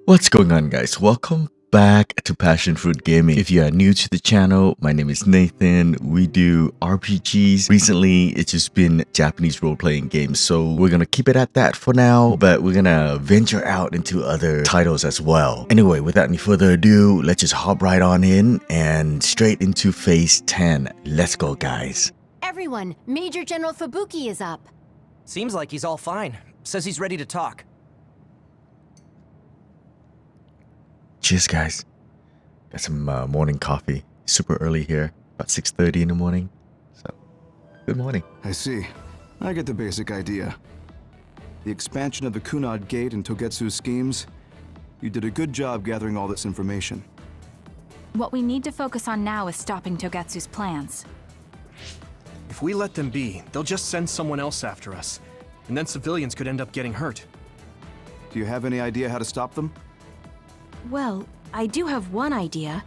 What's going on, guys? Welcome back to Passionfruit Gaming. If you are new to the channel, my name is Nathan. We do RPGs. Recently, it's just been Japanese role-playing games, so we're gonna keep it at that for now, but we're gonna venture out into other titles as well. Anyway, without any further ado, let's just hop right on in and straight into phase 10. Let's go, guys. Everyone, Major General Fubuki is up. Seems like he's all fine. Says he's ready to talk. Cheers, guys. Got some morning coffee. Super early here, about 6:30 in the morning. So, good morning. I see. I get the basic idea. The expansion of the Kunad Gate and Togetsu's schemes. You did a good job gathering all this information. What we need to focus on now is stopping Togetsu's plans. If we let them be, they'll just send someone else after us, and then civilians could end up getting hurt. Do you have any idea how to stop them? Well, I do have one idea.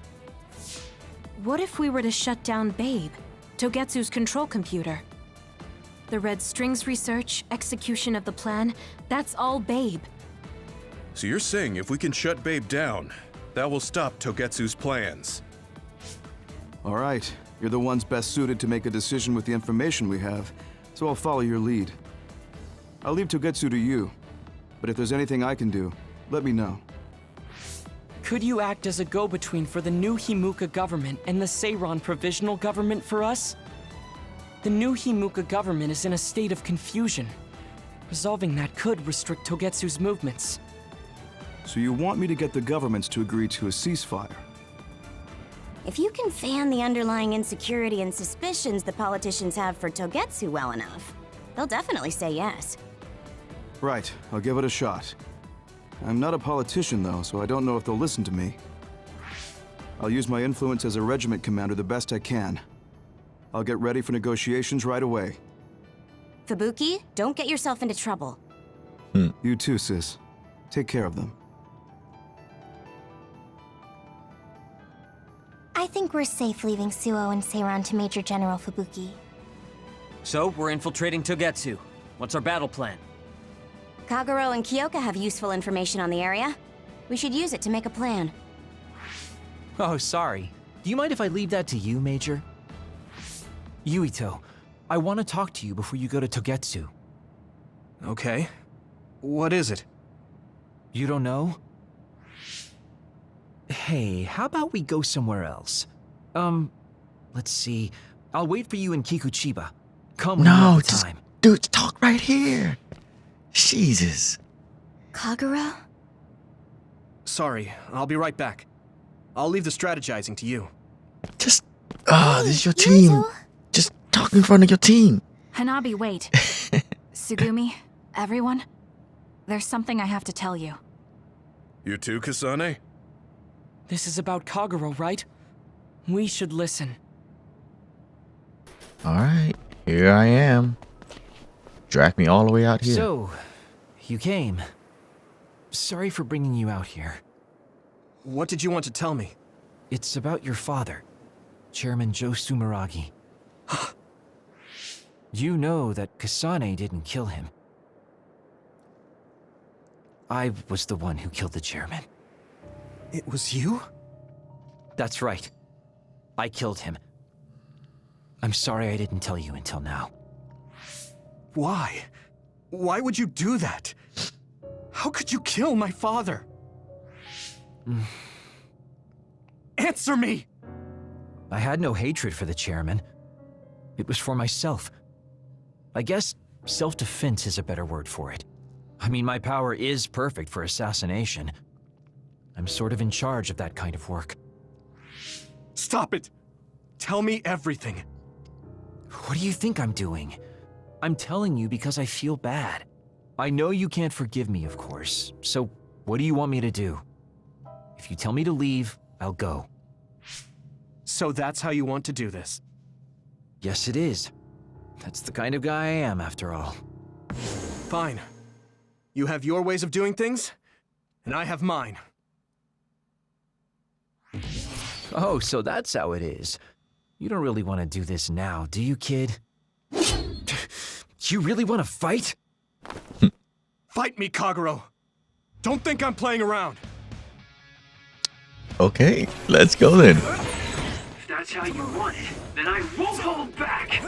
What if we were to shut down Babe, Togetsu's control computer? The Red Strings research, execution of the plan, that's all Babe. So you're saying if we can shut Babe down, that will stop Togetsu's plans? All right. You're the ones best suited to make a decision with the information we have, so I'll follow your lead. I'll leave Togetsu to you, but if there's anything I can do, let me know. Could you act as a go-between for the new Himuka government and the Seiran provisional government for us? The new Himuka government is in a state of confusion. Resolving that could restrict Togetsu's movements. So you want me to get the governments to agree to a ceasefire? If you can fan the underlying insecurity and suspicions the politicians have for Togetsu well enough, they'll definitely say yes. Right, I'll give it a shot. I'm not a politician though, so I don't know if they'll listen to me. I'll use my influence as a regiment commander the best I can. I'll get ready for negotiations right away. Fubuki, don't get yourself into trouble. You too, sis. Take care of them. I think we're safe leaving Suo and Seiran to Major General Fubuki. So, we're infiltrating Togetsu. What's our battle plan? Kagero and Kyoka have useful information on the area. We should use it to make a plan. Oh, sorry. Do you mind if I leave that to you, Major? Yuito, I want to talk to you before you go to Togetsu. Okay. What is it? You don't know? Hey, how about we go somewhere else? Let's see. I'll wait for you in Kikuchiba. Come when you No, have the just time. dude, talk right here. Jesus. Kagero? Sorry, I'll be right back. I'll leave the strategizing to you. Just, this is your team. Yuito? Just talk in front of your team. Hanabi, wait. Sugumi, everyone, there's something I have to tell you. You too, Kasane? This is about Kagero, right? We should listen. All right, here I am. Drag me all the way out here. So, you came. Sorry for bringing you out here. What did you want to tell me? It's about your father, Chairman Joe Sumeragi. You know that Kasane didn't kill him. I was the one who killed the chairman. It was you? That's right. I killed him. I'm sorry I didn't tell you until now. Why? Why would you do that? How could you kill my father? Answer me! I had no hatred for the chairman. It was for myself. I guess self-defense is a better word for it. I mean, my power is perfect for assassination. I'm sort of in charge of that kind of work. Stop it! Tell me everything. What do you think I'm doing? I'm telling you because I feel bad. I know you can't forgive me, of course, so what do you want me to do? If you tell me to leave, I'll go. So that's how you want to do this? Yes, it is. That's the kind of guy I am, after all. Fine. You have your ways of doing things, and I have mine. Oh, so that's how it is. You don't really want to do this now, do you, kid? You really want to fight? Fight me, Kagero! Don't think I'm playing around! Okay, let's go then. If that's how you want it, then I won't hold back.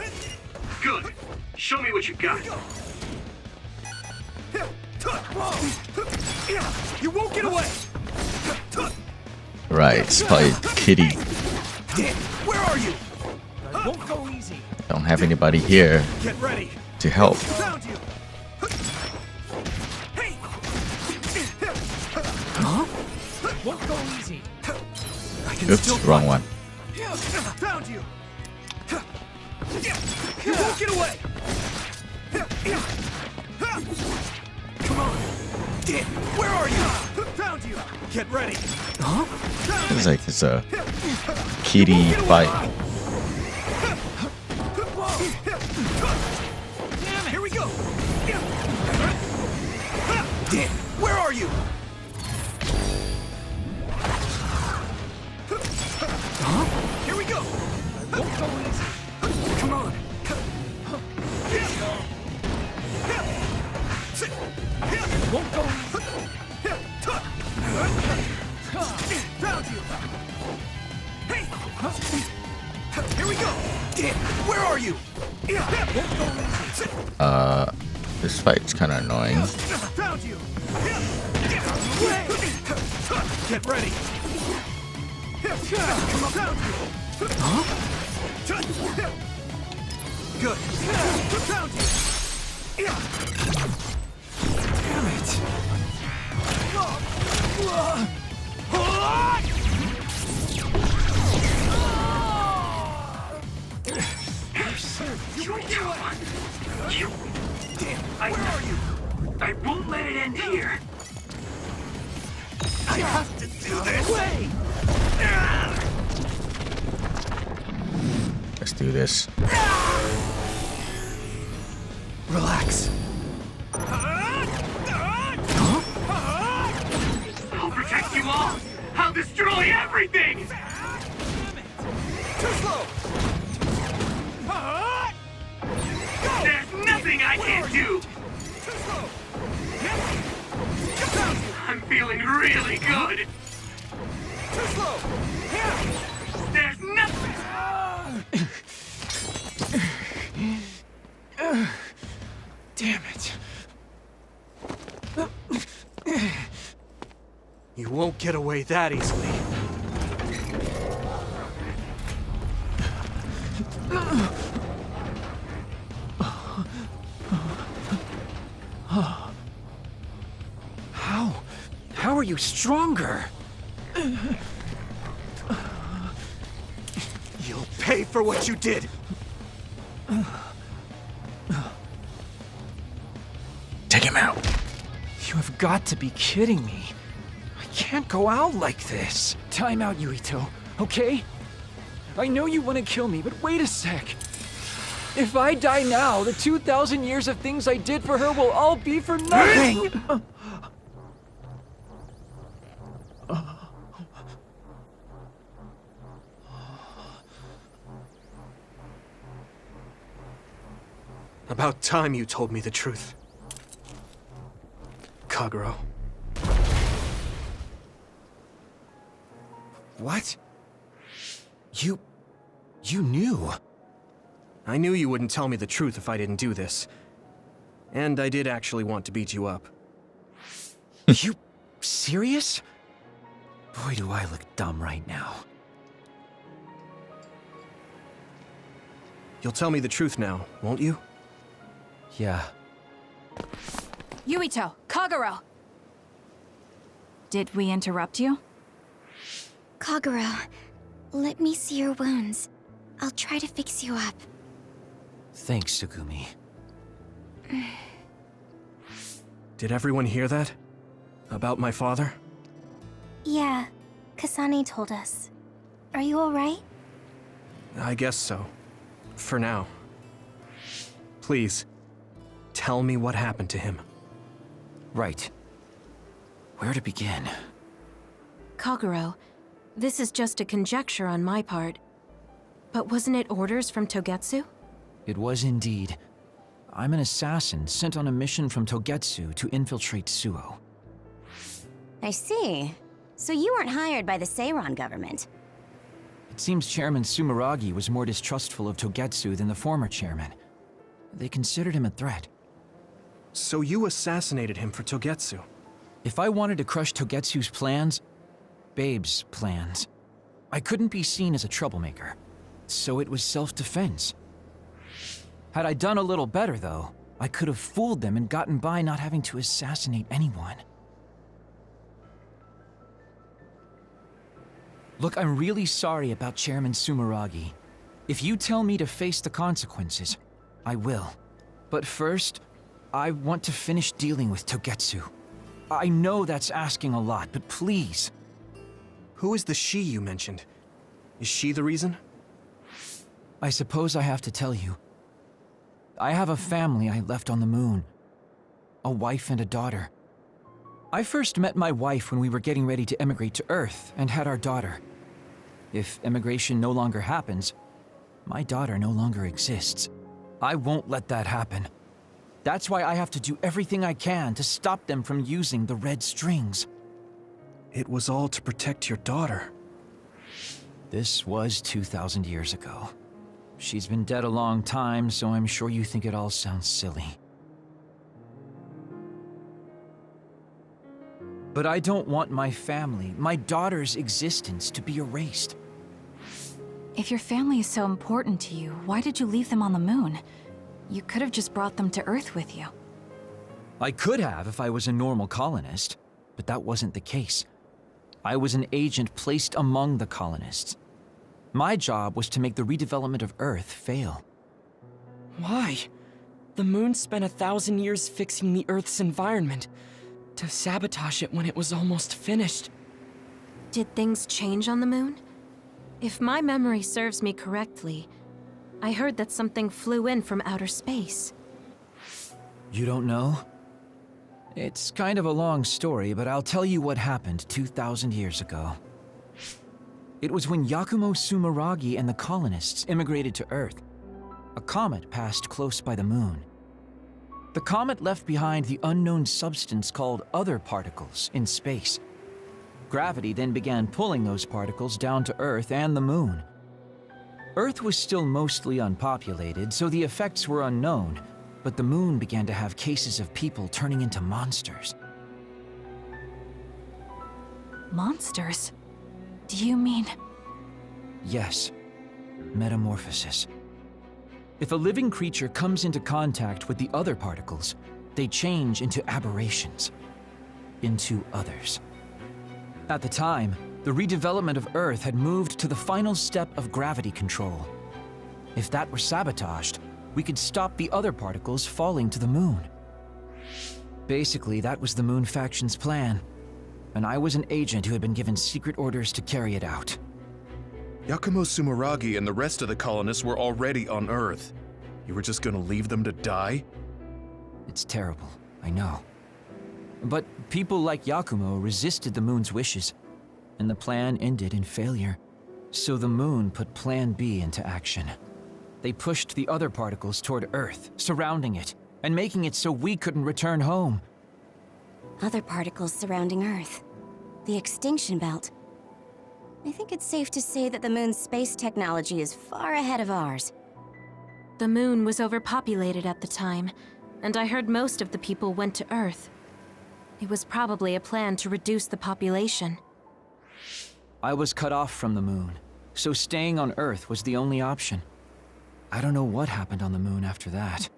Good. Show me what you got. You won't get away! Right, it's probably Kitty. Where are you? I won't go easy. Don't have anybody here Get ready. to help. Found you. Hey. Won't go easy. I can still Oops, wrong one. Found you. You won't get away. Come on. Where are you? Found you. Get ready. It's like it's a kitty fight. Here we go. Where are you? Here we go. I won't go easy. Come on. Won't go easy. Found you. Hey. Here we go. Where are you? Won't go easy. This fight's kind of annoying. Found you. Get ready. Come on. Found you. Good. Found you. Damn it. I won't let it end here. I have to do this. Way. Let's do this. Relax. I'll protect you all. I'll destroy everything. Too slow. There's nothing I can't do. Too slow. I'm feeling really good. Too slow. There's nothing. Damn it. You won't get away that easily. How are you stronger? You'll pay for what you did. Take him out. You have got to be kidding me. I can't go out like this. Time out, Yuito, okay? I know you want to kill me, but wait a sec. If I die now, the 2,000 years of things I did for her will all be for nothing! About time you told me the truth, Kagero. What? You knew? I knew you wouldn't tell me the truth if I didn't do this. And I did actually want to beat you up. You serious? Boy, do I look dumb right now. You'll tell me the truth now, won't you? Yeah. Yuito, Kagero! Did we interrupt you? Kagero, let me see your wounds. I'll try to fix you up. Thanks, Tsugumi. Did everyone hear that? About my father? Yeah, Kasane told us. Are you alright? I guess so. For now. Please, tell me what happened to him. Right. Where to begin? Kagero, this is just a conjecture on my part. But wasn't it orders from Togetsu? It was indeed. I'm an assassin sent on a mission from Togetsu to infiltrate Suo. I see. So you weren't hired by the Seiron government? It seems Chairman Sumeragi was more distrustful of Togetsu than the former chairman. They considered him a threat. So you assassinated him for Togetsu? If I wanted to crush Togetsu's plans, Babe's plans, I couldn't be seen as a troublemaker. So it was self-defense. Had I done a little better, though, I could have fooled them and gotten by not having to assassinate anyone. Look, I'm really sorry about Chairman Sumeragi. If you tell me to face the consequences, I will. But first, I want to finish dealing with Togetsu. I know that's asking a lot, but please. Who is the she you mentioned? Is she the reason? I suppose I have to tell you. I have a family I left on the moon. A wife and a daughter. I first met my wife when we were getting ready to emigrate to Earth and had our daughter. If emigration no longer happens, my daughter no longer exists. I won't let that happen. That's why I have to do everything I can to stop them from using the red strings. It was all to protect your daughter. This was 2,000 years ago. She's been dead a long time, so I'm sure you think it all sounds silly. But I don't want my family, my daughter's existence, to be erased. If your family is so important to you, why did you leave them on the moon? You could have just brought them to Earth with you. I could have if I was a normal colonist, but that wasn't the case. I was an agent placed among the colonists. My job was to make the redevelopment of Earth fail. Why? The moon spent 1,000 years fixing the Earth's environment, to sabotage it when it was almost finished. Did things change on the moon? If my memory serves me correctly, I heard that something flew in from outer space. You don't know? It's kind of a long story, but I'll tell you what happened 2,000 years ago. It was when Yakumo Sumeragi and the colonists immigrated to Earth. A comet passed close by the moon. The comet left behind the unknown substance called other particles in space. Gravity then began pulling those particles down to Earth and the moon. Earth was still mostly unpopulated, so the effects were unknown, but the moon began to have cases of people turning into monsters. Monsters? Do you mean... Yes. Metamorphosis. If a living creature comes into contact with the other particles, they change into aberrations. Into others. At the time, the redevelopment of Earth had moved to the final step of gravity control. If that were sabotaged, we could stop the other particles falling to the moon. Basically, that was the Moon Faction's plan, and I was an agent who had been given secret orders to carry it out. Yakumo Sumeragi and the rest of the colonists were already on Earth. You were just gonna leave them to die? It's terrible, I know. But people like Yakumo resisted the moon's wishes, and the plan ended in failure. So the moon put Plan B into action. They pushed the other particles toward Earth, surrounding it, and making it so we couldn't return home. Other particles surrounding Earth. The extinction belt. I think it's safe to say that the moon's space technology is far ahead of ours. The moon was overpopulated at the time, and I heard most of the people went to Earth. It was probably a plan to reduce the population. I was cut off from the moon, so staying on Earth was the only option. I don't know what happened on the moon after that.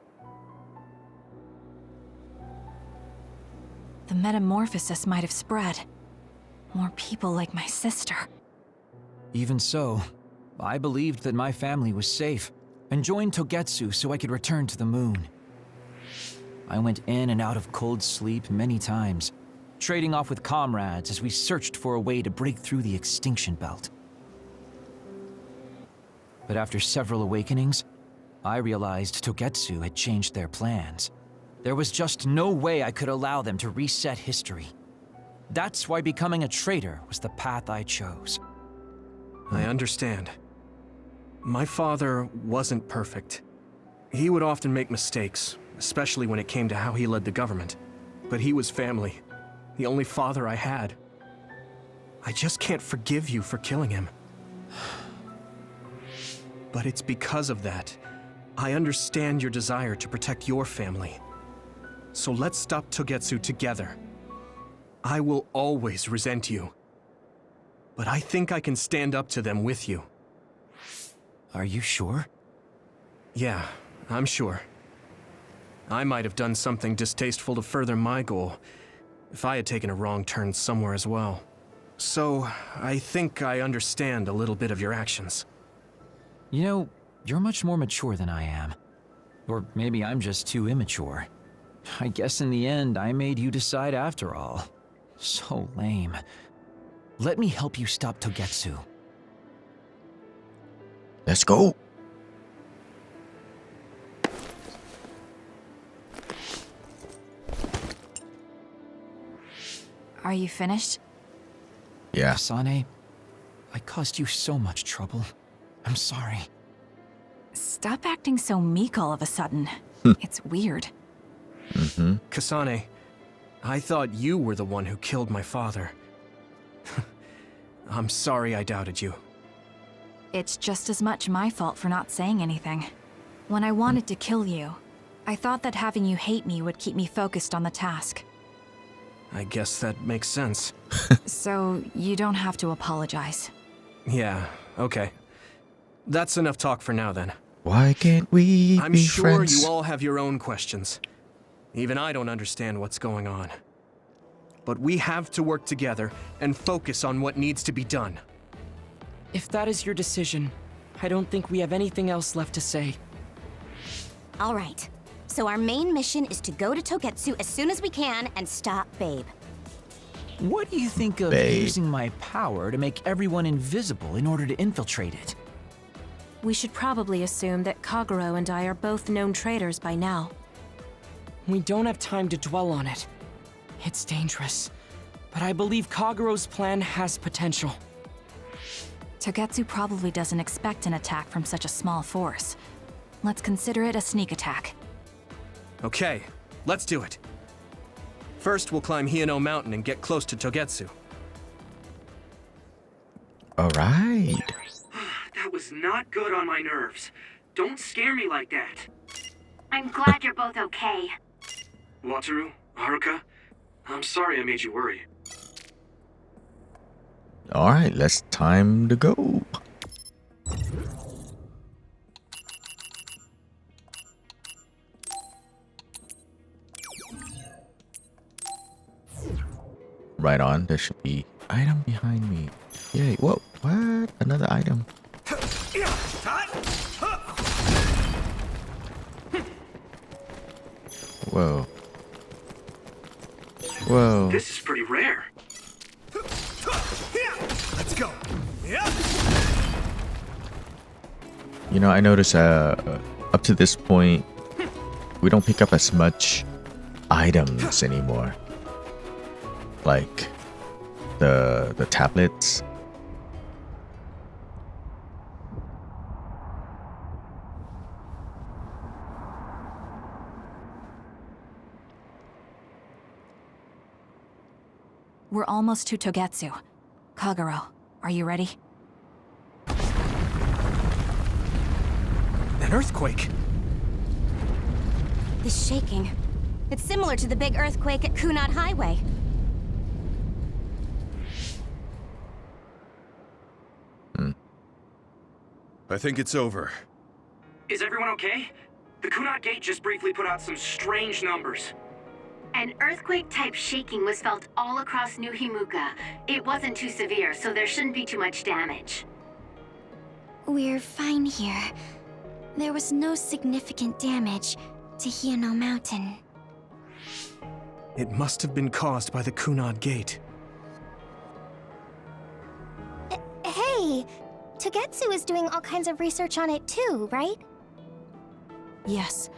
The metamorphosis might have spread. More people like my sister. Even so, I believed that my family was safe, and joined Togetsu so I could return to the moon. I went in and out of cold sleep many times, trading off with comrades as we searched for a way to break through the extinction belt. But after several awakenings, I realized Togetsu had changed their plans. There was just no way I could allow them to reset history. That's why becoming a traitor was the path I chose. I understand. My father wasn't perfect. He would often make mistakes, especially when it came to how he led the government. But he was family. The only father I had. I just can't forgive you for killing him. But it's because of that. I understand your desire to protect your family. So let's stop Togetsu together. I will always resent you. But I think I can stand up to them with you. Are you sure? Yeah, I'm sure. I might have done something distasteful to further my goal, if I had taken a wrong turn somewhere as well. So, I think I understand a little bit of your actions. You know, you're much more mature than I am. Or maybe I'm just too immature. I guess in the end, I made you decide after all. So lame. Let me help you stop Togetsu. Let's go. Are you finished? Yeah. Kasane, I caused you so much trouble. I'm sorry. Stop acting so meek all of a sudden. It's weird. Kasane, I thought you were the one who killed my father. I'm sorry I doubted you. It's just as much my fault for not saying anything. When I wanted to kill you, I thought that having you hate me would keep me focused on the task. I guess that makes sense. So, you don't have to apologize. Yeah, okay. That's enough talk for now then. Why can't we I'm be sure friends? you all have your own questions. Even I don't understand what's going on. But we have to work together and focus on what needs to be done. If that is your decision, I don't think we have anything else left to say. All right. So our main mission is to go to Togetsu as soon as we can and stop Babe. What do you think of using my power to make everyone invisible in order to infiltrate it? We should probably assume that Kagero and I are both known traitors by now. We don't have time to dwell on it. It's dangerous, but I believe Kagero's plan has potential. Togetsu probably doesn't expect an attack from such a small force. Let's consider it a sneak attack. Okay, let's do it. First, we'll climb Hieno Mountain and get close to Togetsu. All right. That was not good on my nerves. Don't scare me like that. I'm glad you're both okay. Wataru, Haruka, I'm sorry I made you worry. All right, let's time to go. Right on. There should be item behind me. Yay. Whoa. What? Another item. Whoa. Whoa. This is pretty rare. Let's go. You know, I noticed up to this point, we don't pick up as much items anymore. Like the tablets. We're almost to Togetsu. Kagero, are you ready? An earthquake. This shaking. It's similar to the big earthquake at Kunad Highway. I think it's over. Is everyone okay? The Kunad Gate just briefly put out some strange numbers. An earthquake-type shaking was felt all across New Himuka. It wasn't too severe, so there shouldn't be too much damage. We're fine here. There was no significant damage to Hieno Mountain. It must have been caused by the Kunad Gate. Hey! Togetsu is doing all kinds of research on it too, right? Yes.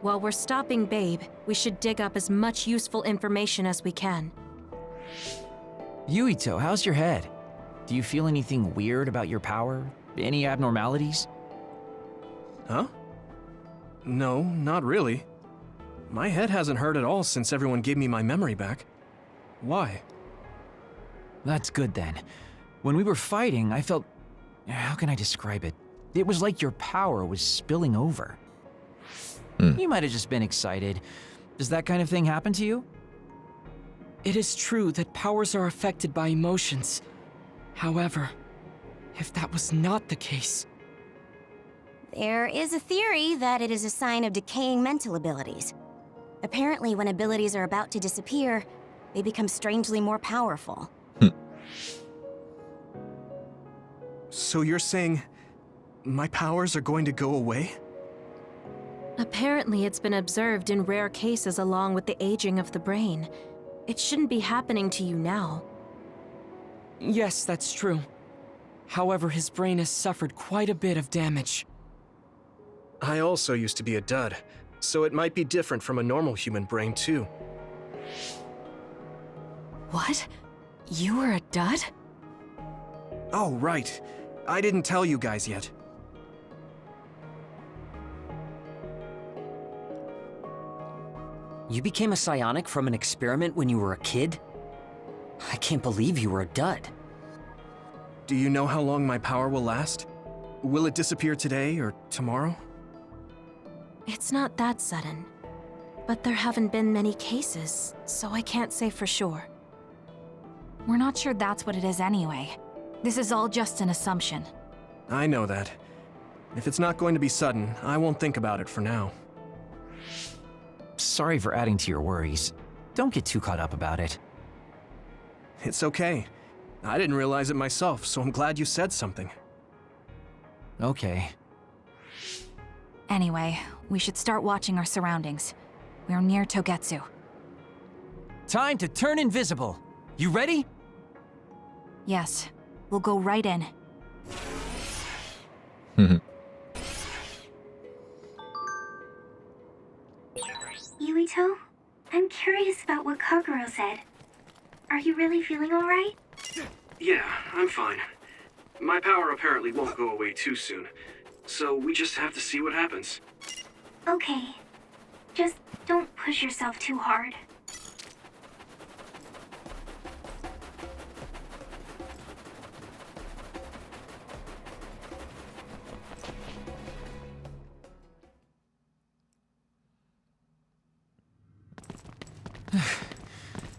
While we're stopping Babe, we should dig up as much useful information as we can. Yuito, how's your head? Do you feel anything weird about your power? Any abnormalities? Huh? No, not really. My head hasn't hurt at all since everyone gave me my memory back. Why? That's good then. When we were fighting, I felt... How can I describe it? It was like your power was spilling over. You might have just been excited. Does that kind of thing happen to you? It is true that powers are affected by emotions. However, if that was not the case... There is a theory that it is a sign of decaying mental abilities. Apparently, when abilities are about to disappear, they become strangely more powerful. So you're saying my powers are going to go away? Apparently, it's been observed in rare cases along with the aging of the brain. It shouldn't be happening to you now. Yes, that's true. However, his brain has suffered quite a bit of damage. I also used to be a dud, so it might be different from a normal human brain too. What? You were a dud? Oh, right. I didn't tell you guys yet. You became a psionic from an experiment when you were a kid? I can't believe you were a dud. Do you know how long my power will last? Will it disappear today or tomorrow? It's not that sudden. But there haven't been many cases, so I can't say for sure. We're not sure that's what it is anyway. This is all just an assumption. I know that. If it's not going to be sudden, I won't think about it for now. Sorry for adding to your worries. Don't get too caught up about it. It's okay. I didn't realize it myself, so I'm glad you said something. Okay. Anyway, we should start watching our surroundings. We're near Togetsu. Time to turn invisible. You ready? Yes. We'll go right in. Yuito, I'm curious about what Kaguro said. Are you really feeling alright? Yeah, I'm fine. My power apparently won't go away too soon, so we just have to see what happens. Okay. Just don't push yourself too hard.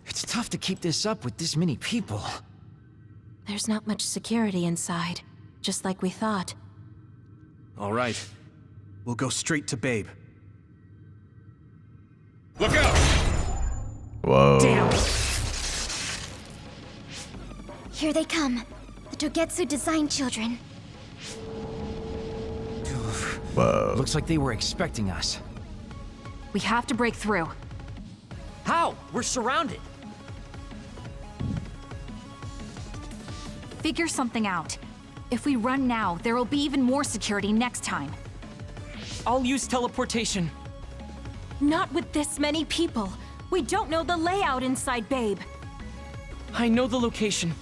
It's tough to keep this up with this many people. There's not much security inside, just like we thought. All right. We'll go straight to Babe. Look out! Whoa. Damn. Here they come. The Togetsu design children. Whoa. Looks like they were expecting us. We have to break through. How? We're surrounded. Figure something out. If we run now, there will be even more security next time. I'll use teleportation. Not with this many people. We don't know the layout inside Babe. I know the location,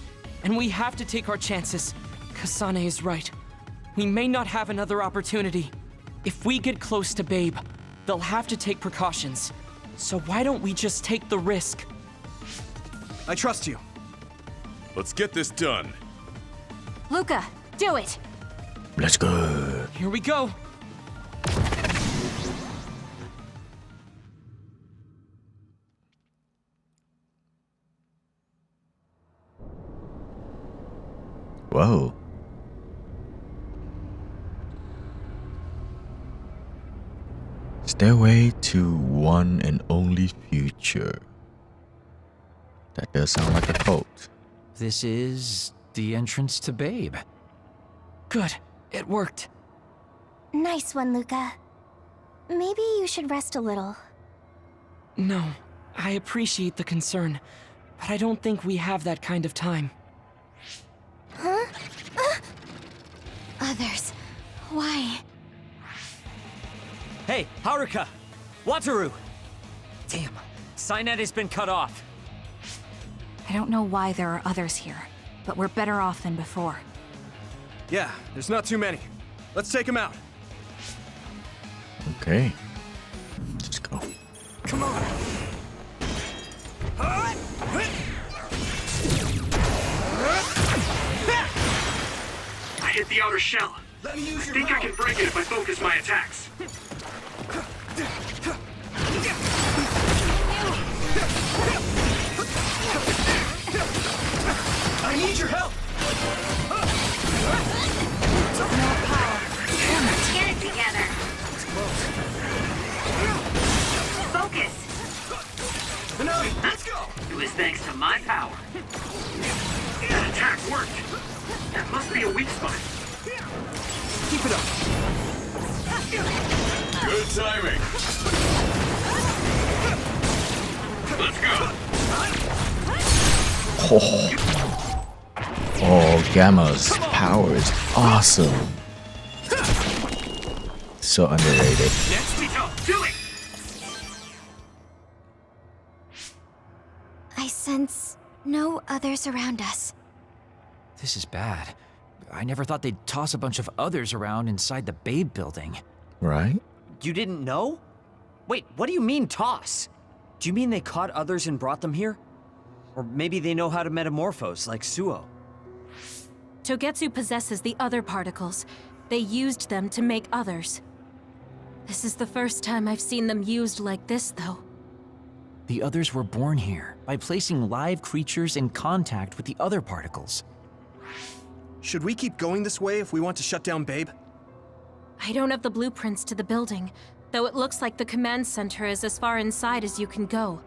and we have to take our chances. Kasane is right. We may not have another opportunity. If we get close to Babe, they'll have to take precautions. So why don't we just take the risk? I trust you. Let's get this done. Luca, do it! Let's go. Here we go. Whoa. Stairway to one and only future. That does sound like a cult. This is the entrance to Babe. Good. It worked. Nice one, Luca. Maybe you should rest a little. No, I appreciate the concern, but I don't think we have that kind of time. Huh? Others. Why? Hey, Haruka! Wataru! Damn, Psynet has been cut off. I don't know why there are others here, but we're better off than before. Yeah, there's not too many. Let's take them out. Okay. Let's go. Come on. hit the outer shell. I think I can break it if I focus my attacks. I need your help! Get it together. Focus. Let's go! It was thanks to my power. That attack worked. That must be a weak spot. Keep it up. Good timing. Let's go. Oh, Gamma's power is awesome. So underrated. Next, Yuito, do it. I sense no others around us. This is bad. I never thought they'd toss a bunch of others around inside the Babe building. Right? You didn't know? Wait, what do you mean toss? Do you mean they caught others and brought them here? Or maybe they know how to metamorphose, like Suo. Togetsu possesses the other particles. They used them to make others. This is the first time I've seen them used like this, though. The others were born here by placing live creatures in contact with the other particles. Should we keep going this way if we want to shut down Babe? I don't have the blueprints to the building, though it looks like the command center is as far inside as you can go.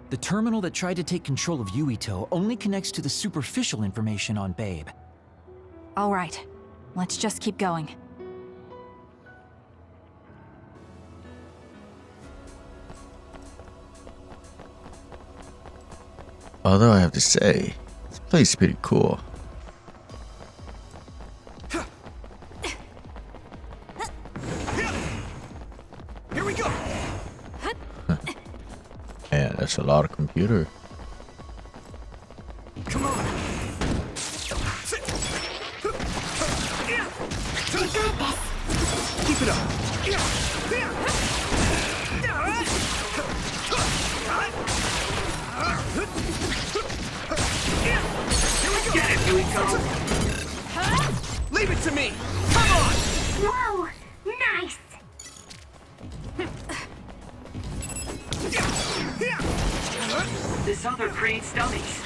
The terminal that tried to take control of Yuito only connects to the superficial information on Babe. All right, let's just keep going. Although I have to say, this place is pretty cool. Here we go. Man, that's a lot of computer. Come on. Keep it up. Get it, Yuito. Leave it to me. Come on. Whoa, nice. This other creates dummies.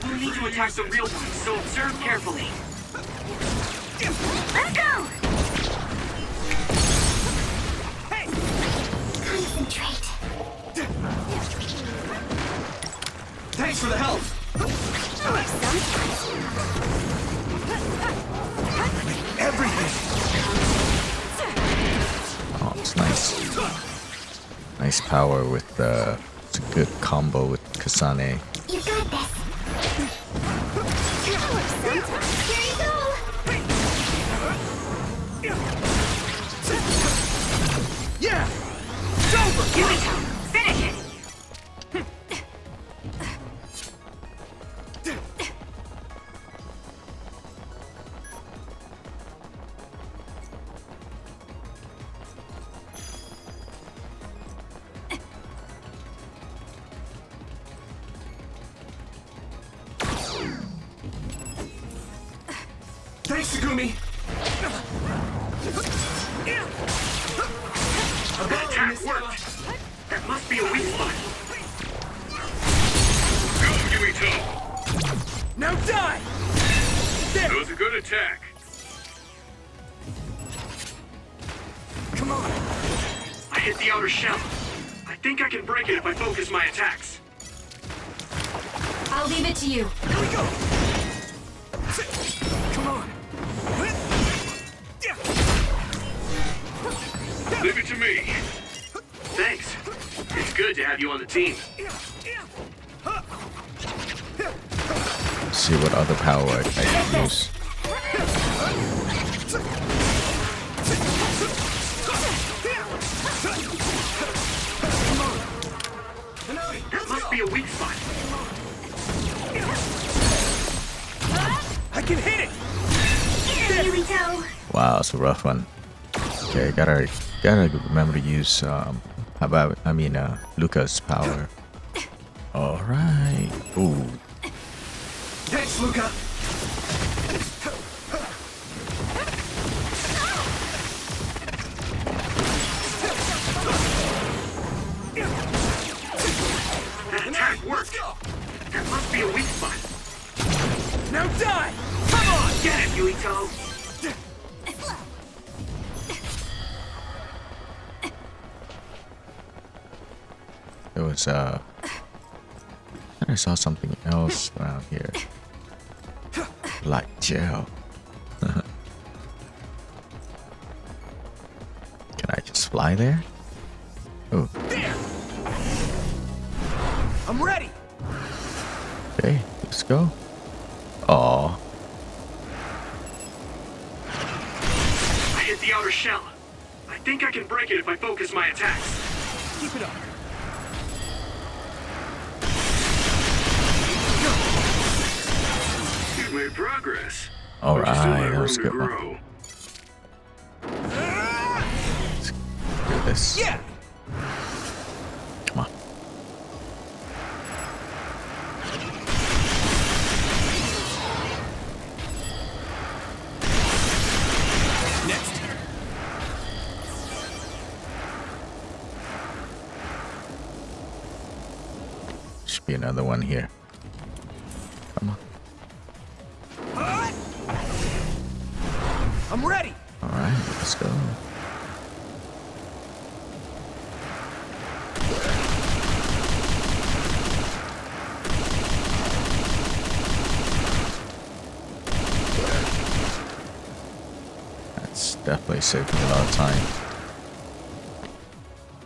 We need to attack the real ones, so observe carefully. Let's go. Hey. Concentrate. Thanks for the help. Everything. Oh, it's nice. Nice power with it's a good combo with Kasane. You got this. Here you go. Yeah. It's over. Yuito, finish it. Thanks, Takumi. That attack worked. That must be a weak spot. Go, Yuito. Now die. There. That was a good attack. Come on. I hit the outer shell. I think I can break it if I focus my attacks. I'll leave it to you. Here we go. Come on. Leave it to me. Thanks. It's good to have you on the team. Let's see what other power I can use. That must be a weak spot. I can hit it. Get it, Yuito. Wow, it's a rough one. Okay, gotta remember to use Luca's power. All right. Ooh. Thanks, Luca. Now die! Come on! Get it, Yuito! There was I saw something else around here. Like gel. Can I just fly there? Oh. There! I'm ready! Okay, let's go. Aw. I hit the outer shell. I think I can break it if I focus my attacks. Keep it up. You've made progress. Alright, But you still have that was room to good one. grow. Do this. Yeah! Come on. Next. Should be another one here. Come on. I'm ready! Alright, let's go. That's definitely saving a lot of time.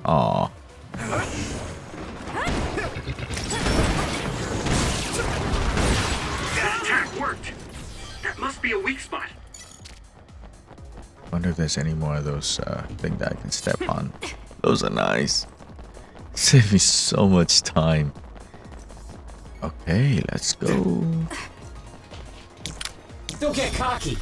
Aw. That attack worked. That must be a weak spot. Wonder if there's any more of those things that I can step on. Those are nice. Save me so much time. Okay, let's go. Don't get cocky.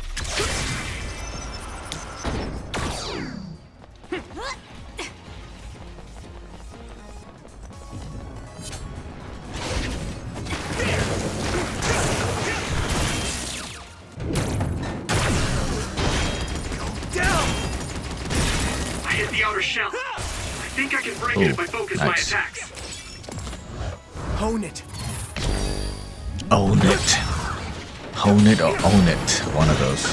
I hit the outer shell. I think I can break it if I focus my nice. attacks. Hone it. Own it. Hone it or own it. One of those.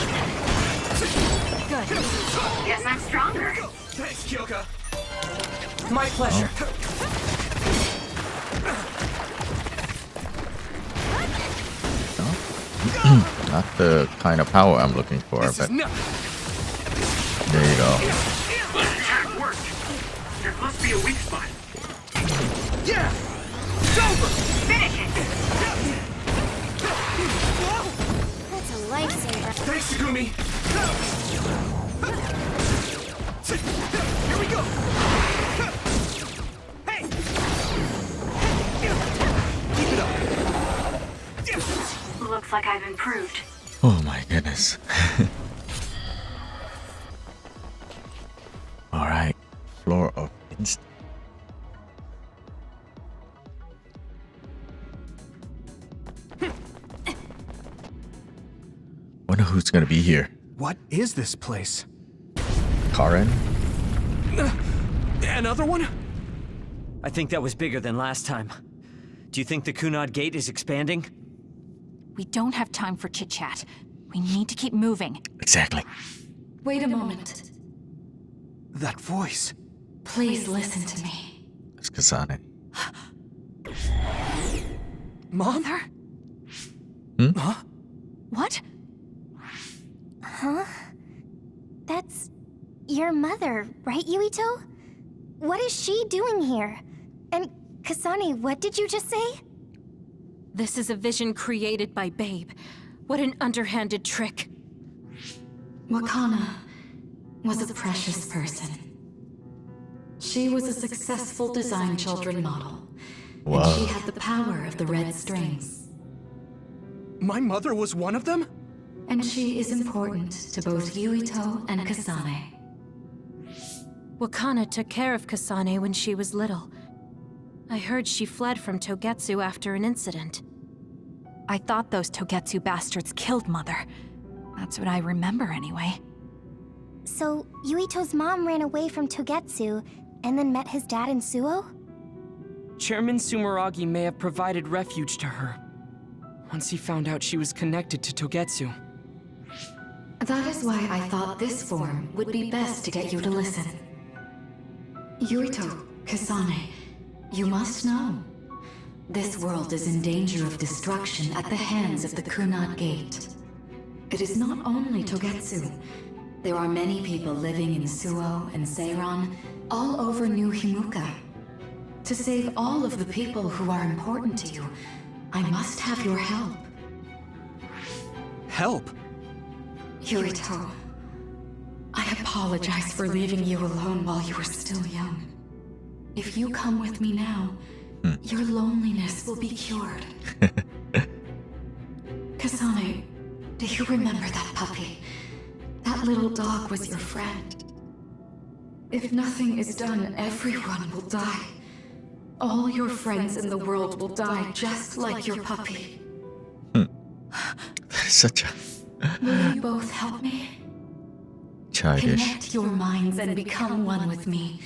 Good. Guess I'm stronger. Thanks, Kyoka. My pleasure. Not the kind of power I'm looking for, This but is nothing. there you go. That attack worked. There must be a weak spot. Yeah! It's over! Finish it! That's a lifesaver. Thanks, Takumi! Here we go! Hey! Keep it up! Looks like I've improved. Oh my goodness. Alright. Floor of instinct. Wonder who's gonna be here. What is this place? Karen? Another one? I think that was bigger than last time. Do you think the Kunad Gate is expanding? We don't have time for chit-chat. We need to keep moving. Exactly. Wait a moment. That voice. Please listen to me. It's Kasane. Mom? Mother? Huh? What? Huh? That's your mother, right, Yuito? What is she doing here? And Kasane, what did you just say? This is a vision created by Babe. What an underhanded trick. Wakana was a precious person. She was a successful design children model. Wow. And she had the power of the red strings. My mother was one of them? And she is important to both Yuito and Kasane. Wakana took care of Kasane when she was little. I heard she fled from Togetsu after an incident. I thought those Togetsu bastards killed Mother. That's what I remember anyway. So, Yuito's mom ran away from Togetsu and then met his dad in Suo? Chairman Sumeragi may have provided refuge to her. once he found out she was connected to Togetsu. That is why I thought this form would be best to get you to listen. Yuito, Kasane, you must know. This world is in danger of destruction at the hands of the Kunad Gate. It is not only Togetsu. There are many people living in Suo and Seiron, all over New Himuka. To save all of the people who are important to you, I must have your help. Help? Yuito, I apologize for leaving you alone while you were still young. If you come with me now, your loneliness will be cured. Kasane, do you remember that puppy? That little dog was your friend. If nothing is done, everyone will die. All your friends in the world will die just like your puppy. That is such a... Will you both help me? Childish. Connect your minds and become one with me.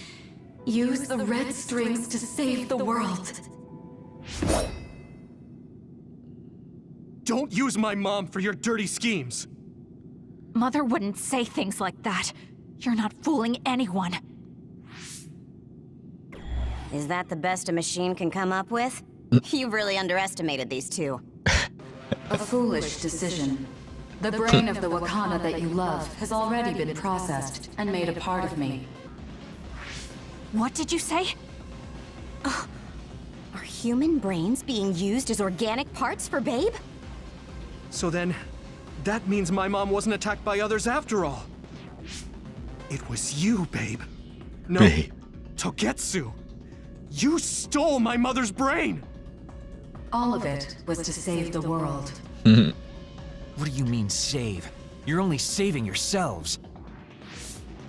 Use the red strings to save the world. Don't use my mom for your dirty schemes! Mother wouldn't say things like that. You're not fooling anyone. Is that the best a machine can come up with? You really underestimated these two. A foolish decision. The brain of the Wakana that you love has already been processed and made a part of me. What did you say? Are human brains being used as organic parts for Babe? So then, that means my mom wasn't attacked by others after all. It was you, Babe. No, Babe. Togetsu. You stole my mother's brain! All of it was to save the world. What do you mean, save? You're only saving yourselves.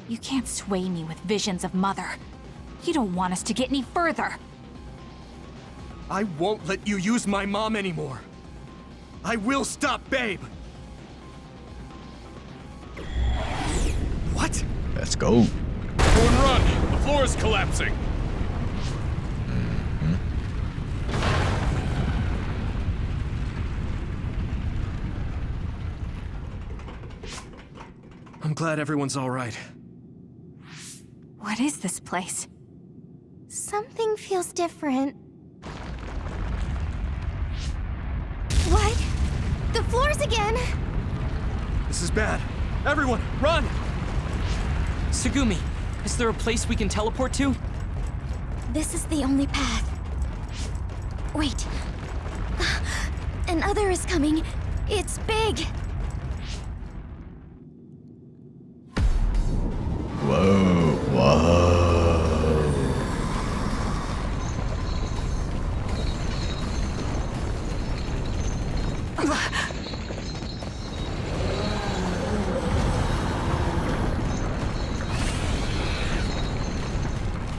You can't sway me with visions of Mother. You don't want us to get any further. I won't let you use my mom anymore. I will stop Babe! What? Let's go. Everyone run! The floor is collapsing! I'm glad everyone's all right. What is this place? Something feels different. What? The floors again! This is bad. Everyone, run! Tsugumi, is there a place we can teleport to? This is the only path. Wait. Another is coming. It's big. Whoa, whoa.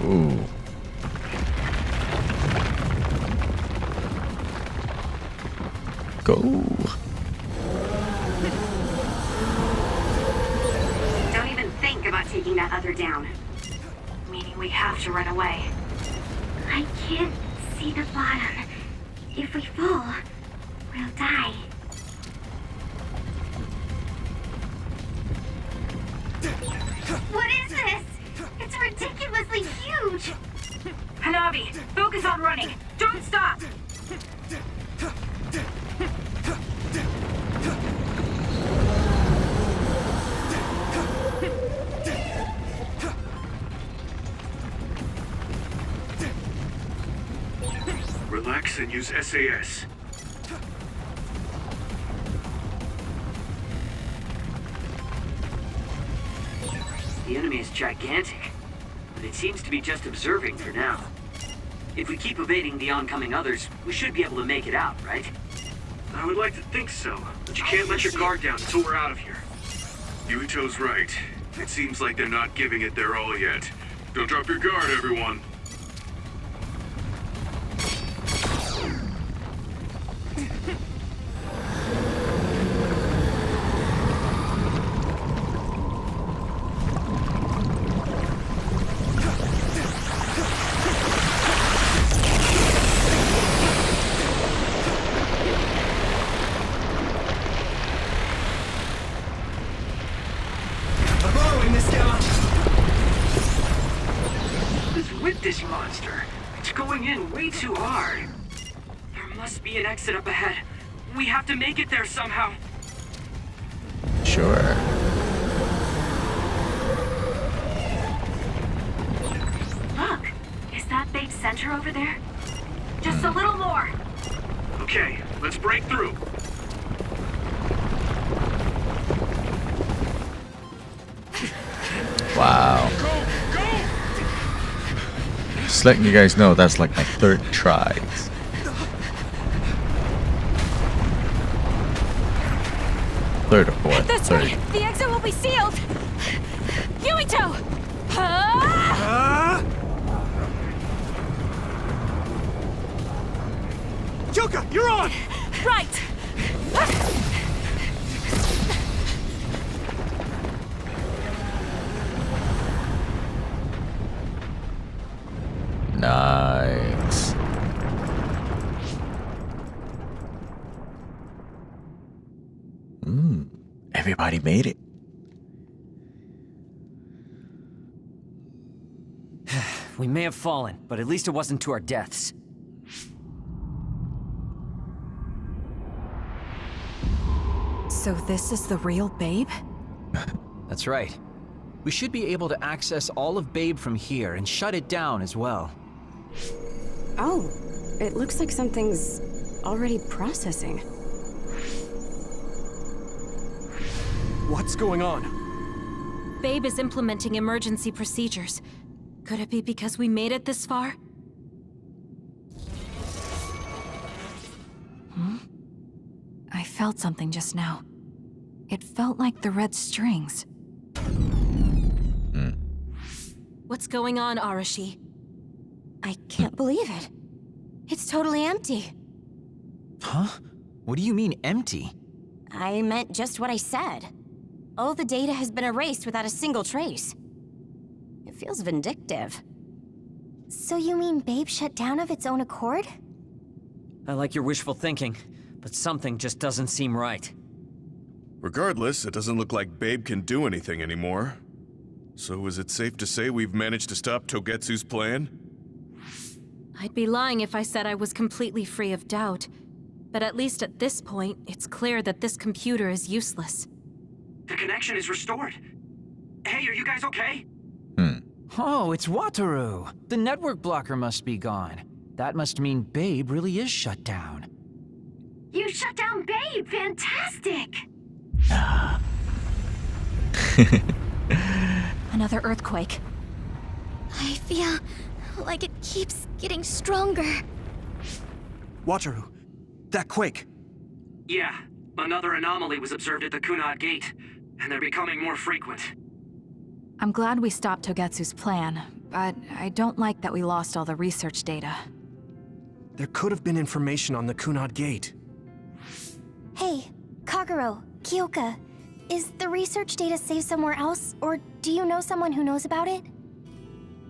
Ooh. Go. Don't even think about taking that other down. Meaning we have to run away. I can't see the bottom. If we fall, we'll die. What is this? It's ridiculously huge! Hanabi, focus on running. Don't stop! Relax and use SAS. The enemy is gigantic, but it seems to be just observing for now. If we keep evading the oncoming others, we should be able to make it out, right? I would like to think so, but you can't let your guard down until we're out of here. Yuito's right. It seems like they're not giving it their all yet. Don't drop your guard, everyone. way too hard. There must be an exit up ahead. We have to make it there somehow. Sure. Look, is that Babe's center over there? Just a little more. Okay, let's break through. Wow. Just letting you guys know, that's like my third try. Third or fourth. That's third. right! The exit will be sealed! Yuito! Yuka, you're on! Right! Nice. Everybody made it. We may have fallen, but at least it wasn't to our deaths. So this is the real Babe? That's right. We should be able to access all of Babe from here and shut it down as well. Oh, it looks like something's already processing. What's going on? Babe is implementing emergency procedures. Could it be because we made it this far? I felt something just now. It felt like the red strings. What's going on, Arashi? I can't believe it. It's totally empty. Huh? What do you mean, empty? I meant just what I said. All the data has been erased without a single trace. It feels vindictive. So you mean Babe shut down of its own accord? I like your wishful thinking, but something just doesn't seem right. Regardless, it doesn't look like Babe can do anything anymore. So is it safe to say we've managed to stop Togetsu's plan? I'd be lying if I said I was completely free of doubt. But at least at this point, it's clear that this computer is useless. The connection is restored. Hey, are you guys okay? Oh, it's Wataru. The network blocker must be gone. That must mean Babe really is shut down. You shut down Babe! Fantastic! Another earthquake. I feel like it keeps getting stronger. Wataru, that quake. Yeah, another anomaly was observed at the Kunad Gate, and they're becoming more frequent. I'm glad we stopped Togetsu's plan, but I don't like that we lost all the research data. There could have been information on the Kunad Gate. Hey, Kagero, Kyoka, is the research data saved somewhere else, or do you know someone who knows about it?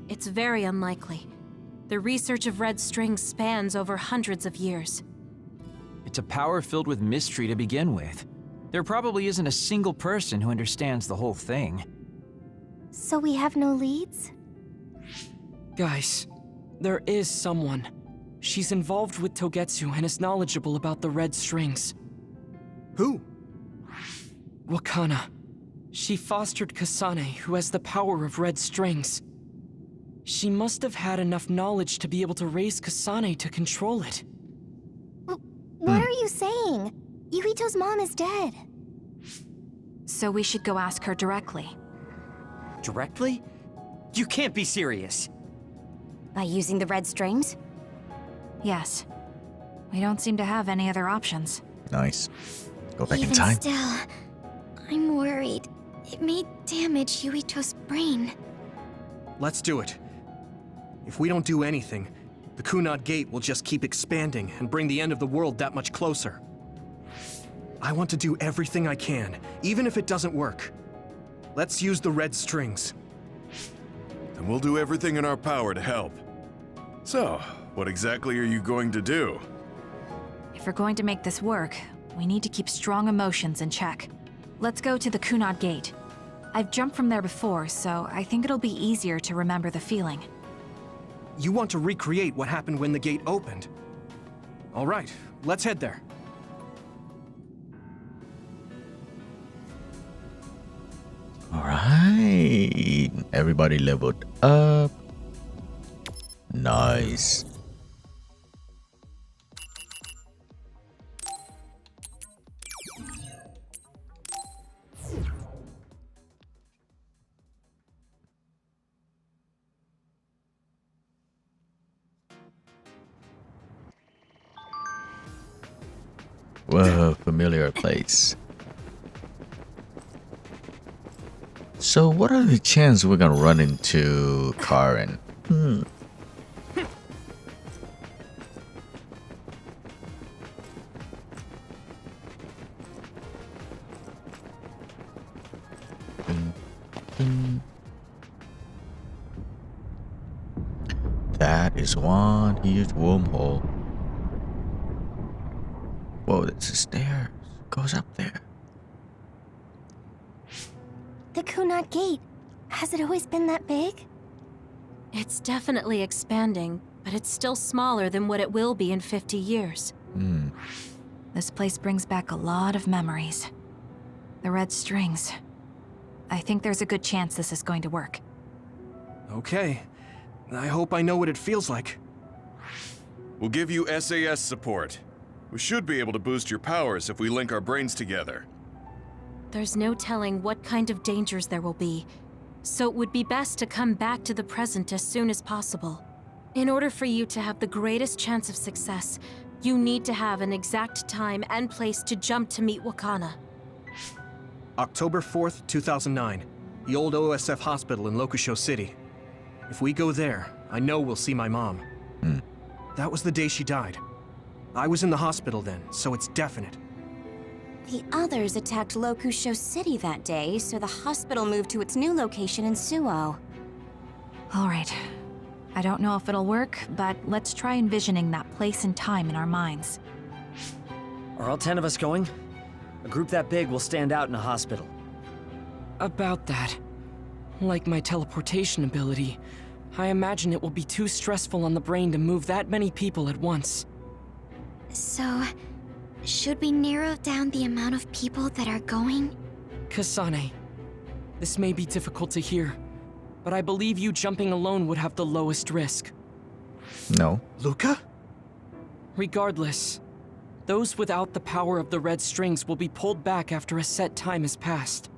It's very unlikely. The research of red strings spans over hundreds of years. It's a power filled with mystery to begin with. There probably isn't a single person who understands the whole thing. So we have no leads? Guys, there is someone. She's involved with Togetsu and is knowledgeable about the red strings. Who? Wakana. She fostered Kasane, who has the power of red strings. She must have had enough knowledge to be able to raise Kasane to control it. What are you saying? Yuito's mom is dead. So we should go ask her directly. Directly? You can't be serious. By using the red strings? Yes. We don't seem to have any other options. Nice. Go back in Even time. still, I'm worried. It may damage Yuito's brain. Let's do it. If we don't do anything, the Kunad Gate will just keep expanding and bring the end of the world that much closer. I want to do everything I can, even if it doesn't work. Let's use the red strings. And we'll do everything in our power to help. So, what exactly are you going to do? If we're going to make this work, we need to keep strong emotions in check. Let's go to the Kunad Gate. I've jumped from there before, so I think it'll be easier to remember the feeling. You want to recreate what happened when the gate opened. All right, let's head there. All right. Everybody leveled up. Nice. Whoa, familiar place. So what are the chances we're gonna run into Karen? That is one huge wormhole. Whoa, there's a stairs. Goes up there. The Kunat Gate. Has it always been that big? It's definitely expanding, but it's still smaller than what it will be in 50 years. This place brings back a lot of memories. The red strings. I think there's a good chance this is going to work. Okay. I hope I know what it feels like. We'll give you SAS support. We should be able to boost your powers if we link our brains together. There's no telling what kind of dangers there will be, so it would be best to come back to the present as soon as possible. In order for you to have the greatest chance of success, you need to have an exact time and place to jump to meet Wakana. October 4th, 2009. The old OSF hospital in Lokusho City. If we go there, I know we'll see my mom. That was the day she died. I was in the hospital then, so it's definite. The others attacked Lokusho City that day, so the hospital moved to its new location in Suo. All right. I don't know if it'll work, but let's try envisioning that place and time in our minds. Are all 10 of us going? A group that big will stand out in a hospital. About that. Like my teleportation ability, I imagine it will be too stressful on the brain to move that many people at once. So, should we narrow down the amount of people that are going? Kasane, this may be difficult to hear, but I believe you jumping alone would have the lowest risk. No. Luca? Regardless, those without the power of the red strings will be pulled back after a set time has passed.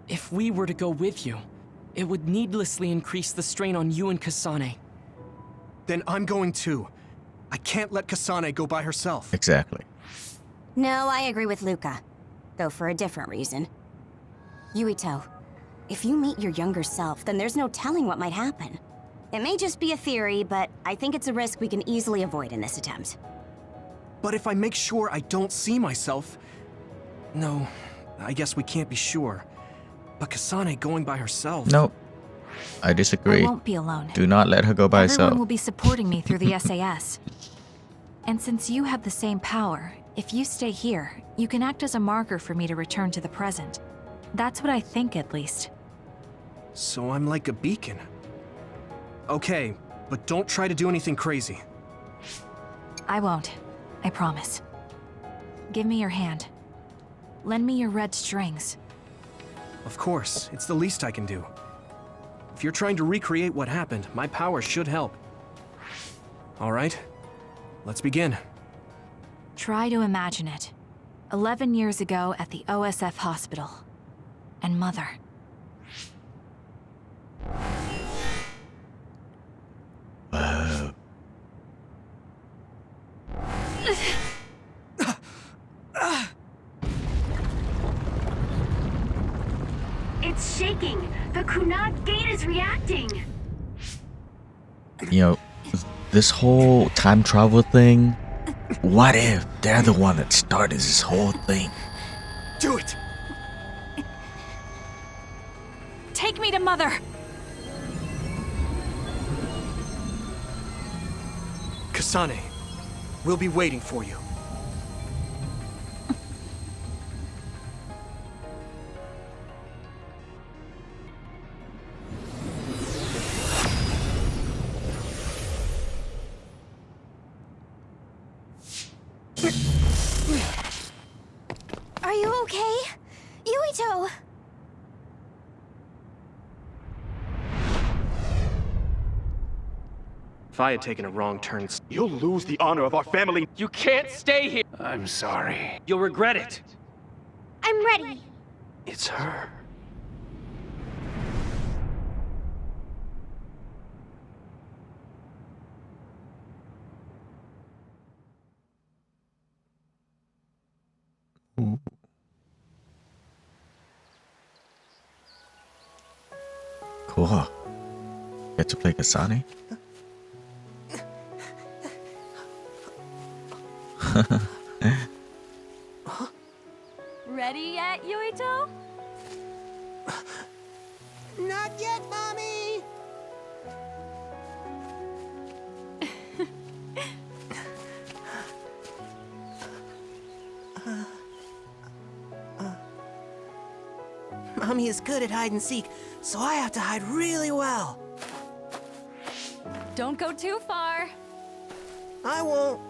If we were to go with you, it would needlessly increase the strain on you and Kasane. Then I'm going too. I can't let Kasane go by herself. Exactly. No, I agree with Luca, though for a different reason. Yuito, if you meet your younger self, then there's no telling what might happen. It may just be a theory, but I think it's a risk we can easily avoid in this attempt. But if I make sure I don't see myself... No, I guess we can't be sure. But Kasane going by herself... Nope. I disagree. I won't be alone. Do not let her go by herself. Everyone will be supporting me through the SAS. And since you have the same power, if you stay here, you can act as a marker for me to return to the present. That's what I think, at least. So I'm like a beacon. Okay, but don't try to do anything crazy. I won't. I promise. Give me your hand. Lend me your red strings. Of course, it's the least I can do. If you're trying to recreate what happened, my power should help. All right, let's begin. Try to imagine it. 11 years ago at the OSF hospital. And Mother. Wow. It's shaking! The Kunat Gate is reacting! You know, this whole time travel thing, what if they're the one that started this whole thing? Do it! Take me to Mother! Kasane, we'll be waiting for you. okay? Yuito! If I had taken a wrong turn, you'll lose the honor of our family. You can't stay here! I'm sorry. You'll regret it. I'm ready. It's her. Ooh. Cool. Get to play Kasane? Ready yet, Yuito? Not yet, Mommy! Mommy is good at hide and seek, so I have to hide really well. Don't go too far. I won't.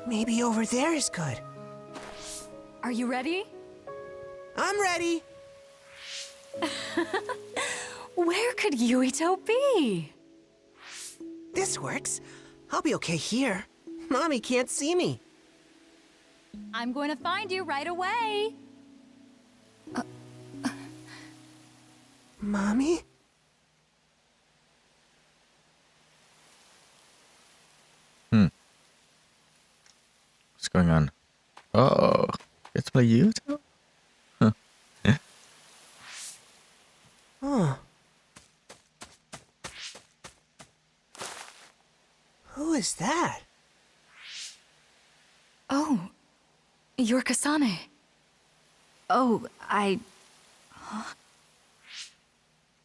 Maybe over there is good. Are you ready? I'm ready. Where could Yuito be? This works. I'll be okay here. Mommy can't see me. I'm going to find you right away. Mommy? What's going on? Oh, let's play Yuito? Huh. Huh. Who is that? Oh, you're Kasane. Oh,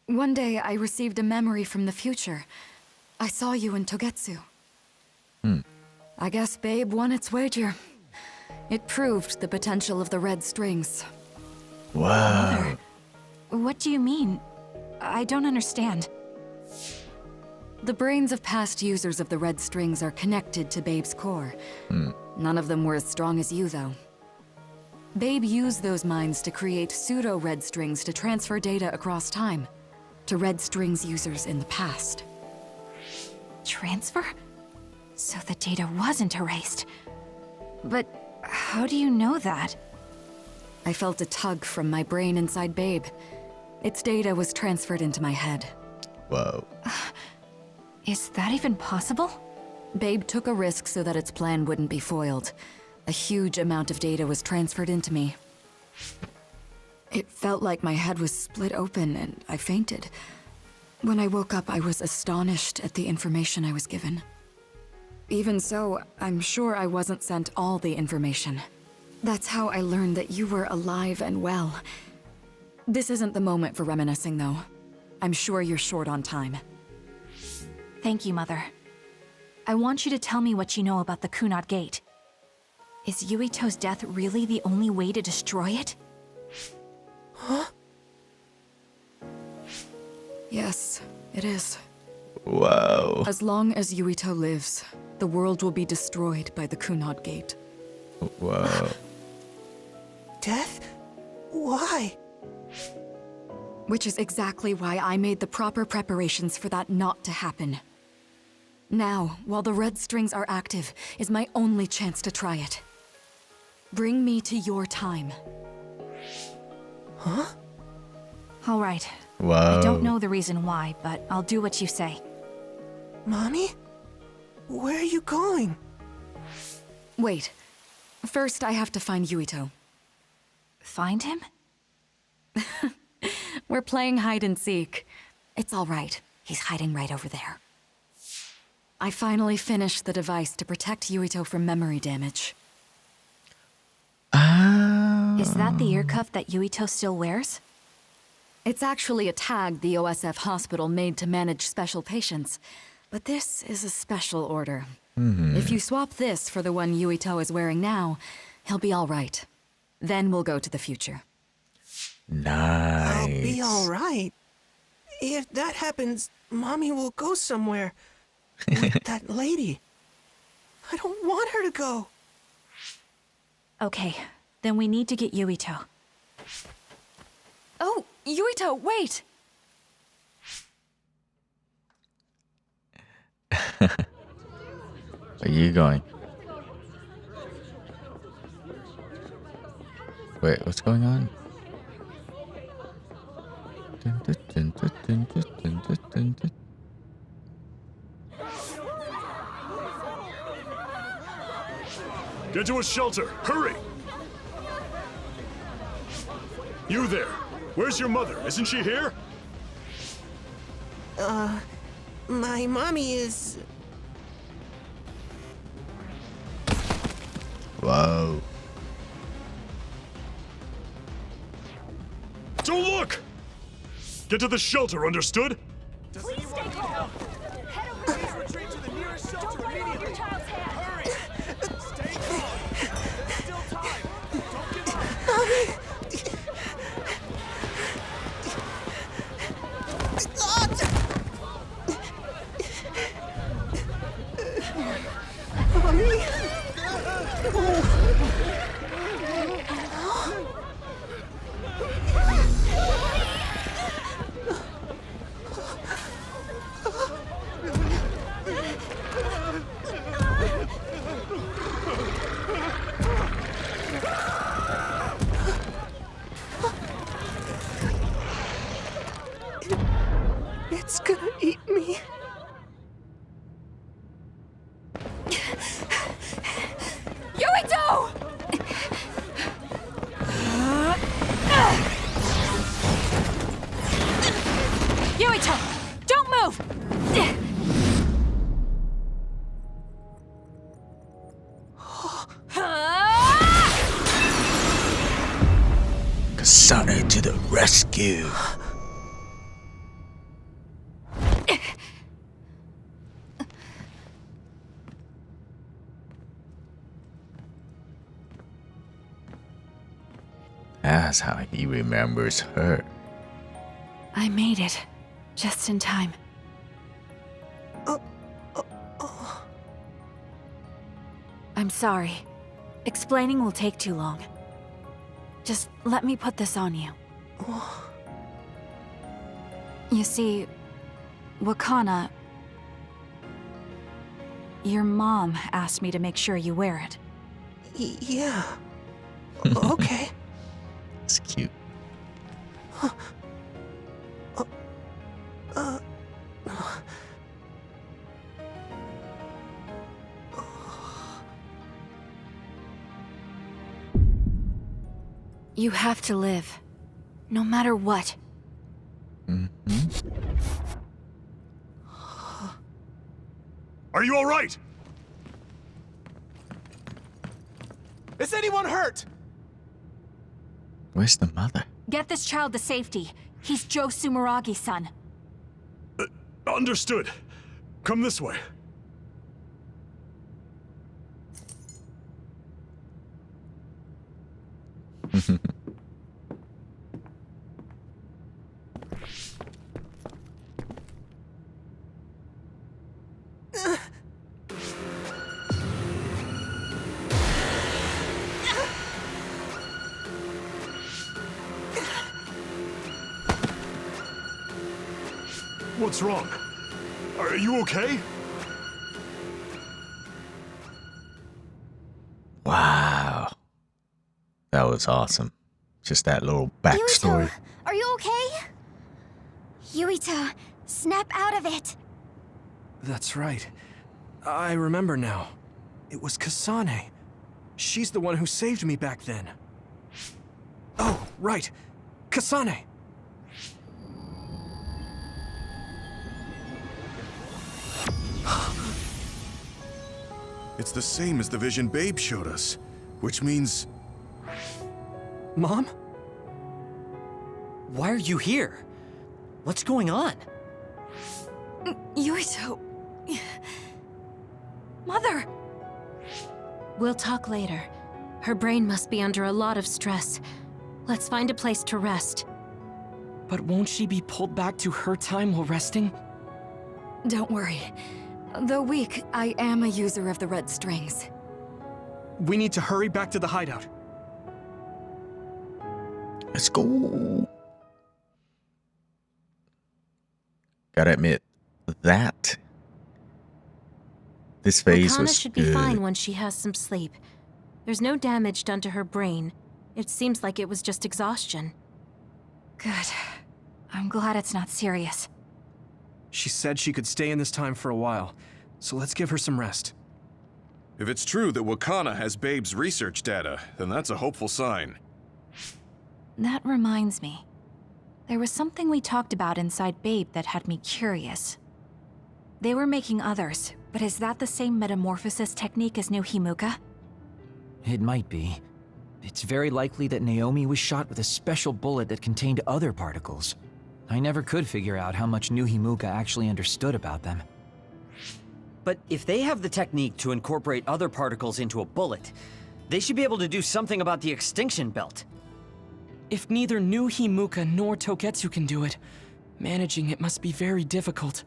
One day I received a memory from the future. I saw you in Togetsu. I guess Babe won its wager. It proved the potential of the red strings. Wow. Mother, what do you mean? I don't understand. The brains of past users of the red strings are connected to Babe's core. None of them were as strong as you, though. Babe used those minds to create pseudo-red strings to transfer data across time to red strings users in the past. Transfer? So the data wasn't erased. But how do you know that? I felt a tug from my brain inside Babe. Its data was transferred into my head. Whoa. Is that even possible? Babe took a risk so that its plan wouldn't be foiled. A huge amount of data was transferred into me. It felt like my head was split open and I fainted. When I woke up, I was astonished at the information I was given. Even so, I'm sure I wasn't sent all the information. That's how I learned that you were alive and well. This isn't the moment for reminiscing, though. I'm sure you're short on time. Thank you, Mother. I want you to tell me what you know about the Kunad Gate. Is Yuito's death really the only way to destroy it? Huh? Yes, it is. Wow. As long as Yuito lives, the world will be destroyed by the Kunad Gate. Wow. Death? Why? Which is exactly why I made the proper preparations for that not to happen. Now, while the red strings are active, is my only chance to try it. Bring me to your time. Huh? All right. Wow. I don't know the reason why, but I'll do what you say. Mommy? Where are you going? Wait. First, I have to find Yuito. Find him? We're playing hide and seek. It's all right. He's hiding right over there. I finally finished the device to protect Yuito from memory damage. Is that the ear cuff that Yuito still wears? It's actually a tag the OSF hospital made to manage special patients. But this is a special order. If you swap this for the one Yuito is wearing now, he'll be all right. Then we'll go to the future. Nice. I'll be all right. If that happens, Mommy will go somewhere. With that lady. I don't want her to go. Okay, Then we need to get Yuito. Oh, Yuito, wait! Where are you going? Wait, what's going on? Get to a shelter! Hurry! You there! Where's your mother? Isn't she here? My mommy is... Whoa. Don't look! Get to the shelter, understood? Please stay calm. Head over. Please retreat to the nearest shelter immediately. Your child's hand. Hurry. Stay calm. There's still time. Don't give up. Mommy! It's gonna eat me. Yuito! Yuito, don't move! Kasane to the rescue. That's how he remembers her. I made it. Just in time. I'm sorry. Explaining will take too long. Just let me put this on you. You see, Wakana... Your mom asked me to make sure you wear it. Yeah. Okay. It's cute. You have to live. No matter what. Are you all right? Is anyone hurt? Where's the mother? Get this child to safety. He's Joe Sumeragi's son. Understood. Come this way. What's wrong? Are you okay? Wow. That was awesome. Just that little backstory. Yuito, are you okay? Yuito, snap out of it. That's right. I remember now. It was Kasane. She's the one who saved me back then. Oh, right. Kasane! It's the same as the vision Babe showed us, which means... Mom? Why are you here? What's going on? Yuito... Mother! We'll talk later. Her brain must be under a lot of stress. Let's find a place to rest. But won't she be pulled back to her time while resting? Don't worry. Though weak, I am a user of the red strings. We need to hurry back to the hideout. Let's go. Gotta admit, that this phase Okana was should good. be fine when she has some sleep. There's no damage done to her brain. It seems like it was just exhaustion. Good. I'm glad it's not serious. She said she could stay in this time for a while, so let's give her some rest. If it's true that Wakana has Babe's research data, then that's a hopeful sign. That reminds me. There was something we talked about inside Babe that had me curious. They were making others, but is that the same metamorphosis technique as New Himuka? It might be. It's very likely that Naomi was shot with a special bullet that contained other particles. I never could figure out how much New Himuka actually understood about them. But if they have the technique to incorporate other particles into a bullet, they should be able to do something about the extinction belt. If neither New Himuka nor Togetsu can do it, managing it must be very difficult.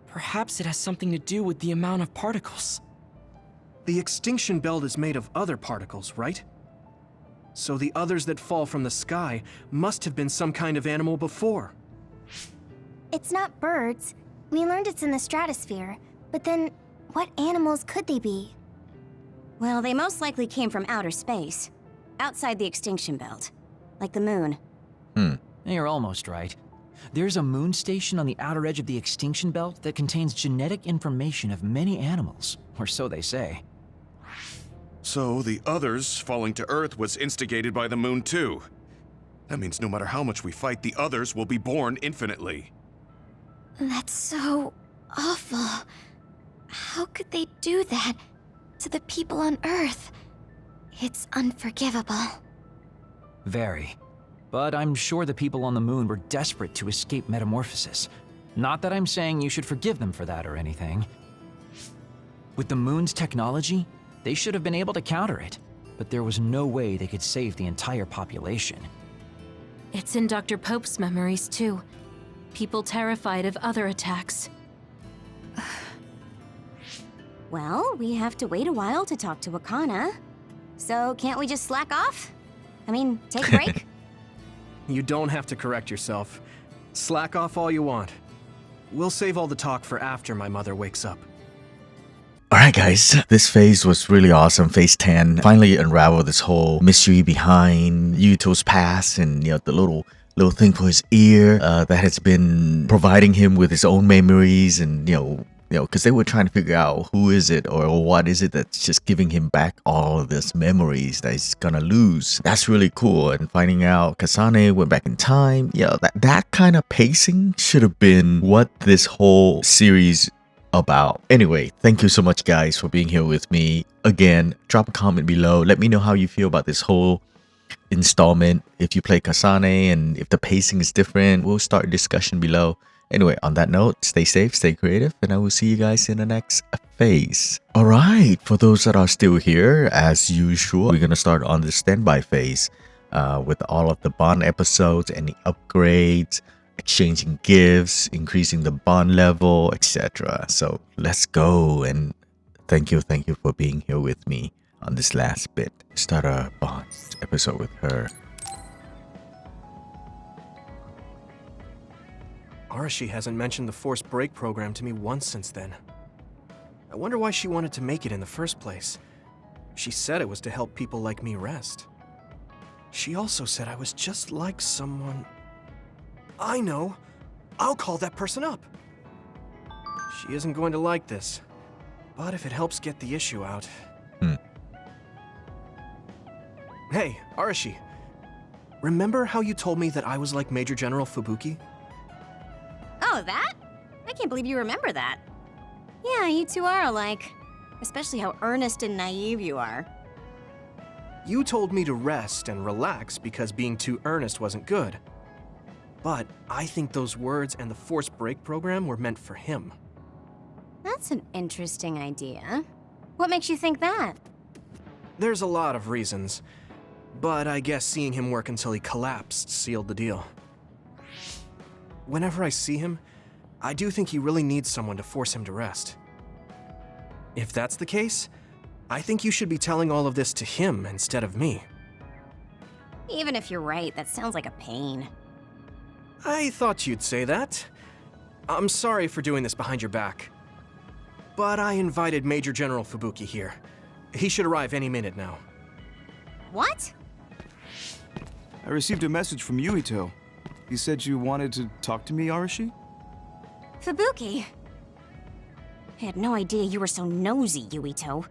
Perhaps it has something to do with the amount of particles. The extinction belt is made of other particles, right? So the others that fall from the sky must have been some kind of animal before. It's not birds. We learned it's in the stratosphere. But then, what animals could they be? Well, they most likely came from outer space, outside the extinction belt, like the moon. You're almost right. There's a moon station on the outer edge of the extinction belt that contains genetic information of many animals, or so they say. So the others falling to Earth was instigated by the moon too. That means no matter how much we fight, the others will be born infinitely. That's so awful. How could they do that to the people on Earth? It's unforgivable. Very. But I'm sure the people on the moon were desperate to escape metamorphosis. Not that I'm saying you should forgive them for that or anything. With the moon's technology, they should have been able to counter it, but there was no way they could save the entire population. It's in Dr. Pope's memories, too. People terrified of other attacks. Well, we have to wait a while to talk to Wakana. So can't we just slack off? I mean, take a break? You don't have to correct yourself. Slack off all you want. We'll save all the talk for after my mother wakes up. Alright guys, this phase was really awesome. Phase 10 finally unraveled this whole mystery behind Yuito's past and the little thing for his ear that has been providing him with his own memories, and because they were trying to figure out who is it or what is it that's just giving him back all of this memories that he's gonna lose. That's really cool. And finding out Kasane went back in time, that kind of pacing should have been what this whole series about. Anyway, thank you so much guys for being here with me. Again, drop a comment below. Let me know how you feel about this whole installment. If you play Kasane and if the pacing is different, we'll start a discussion below. Anyway, on that note, stay safe, stay creative, and I will see you guys in the next phase. Alright, for those that are still here, as usual, we're gonna start on the standby phase with all of the bond episodes, any upgrades, exchanging gifts, increasing the bond level, etc. So let's go, and thank you for being here with me on this last bit. Start a bond episode with her. Arashi hasn't mentioned the forced break program to me once since then. I wonder why she wanted to make it in the first place. She said it was to help people like me rest. She also said I was just like someone... I know! I'll call that person up! She isn't going to like this, but if it helps get the issue out... Hey, Arashi. Remember how you told me that I was like Major General Fubuki? Oh, that? I can't believe you remember that. Yeah, you two are alike. Especially how earnest and naive you are. You told me to rest and relax because being too earnest wasn't good. But I think those words and the forced break program were meant for him. That's an interesting idea. What makes you think that? There's a lot of reasons, but I guess seeing him work until he collapsed sealed the deal. Whenever I see him, I do think he really needs someone to force him to rest. If that's the case, I think you should be telling all of this to him instead of me. Even if you're right, that sounds like a pain. I thought you'd say that. I'm sorry for doing this behind your back. But I invited Major General Fubuki here. He should arrive any minute now. What? I received a message from Yuito. He said you wanted to talk to me, Arashi? Fubuki? I had no idea you were so nosy, Yuito.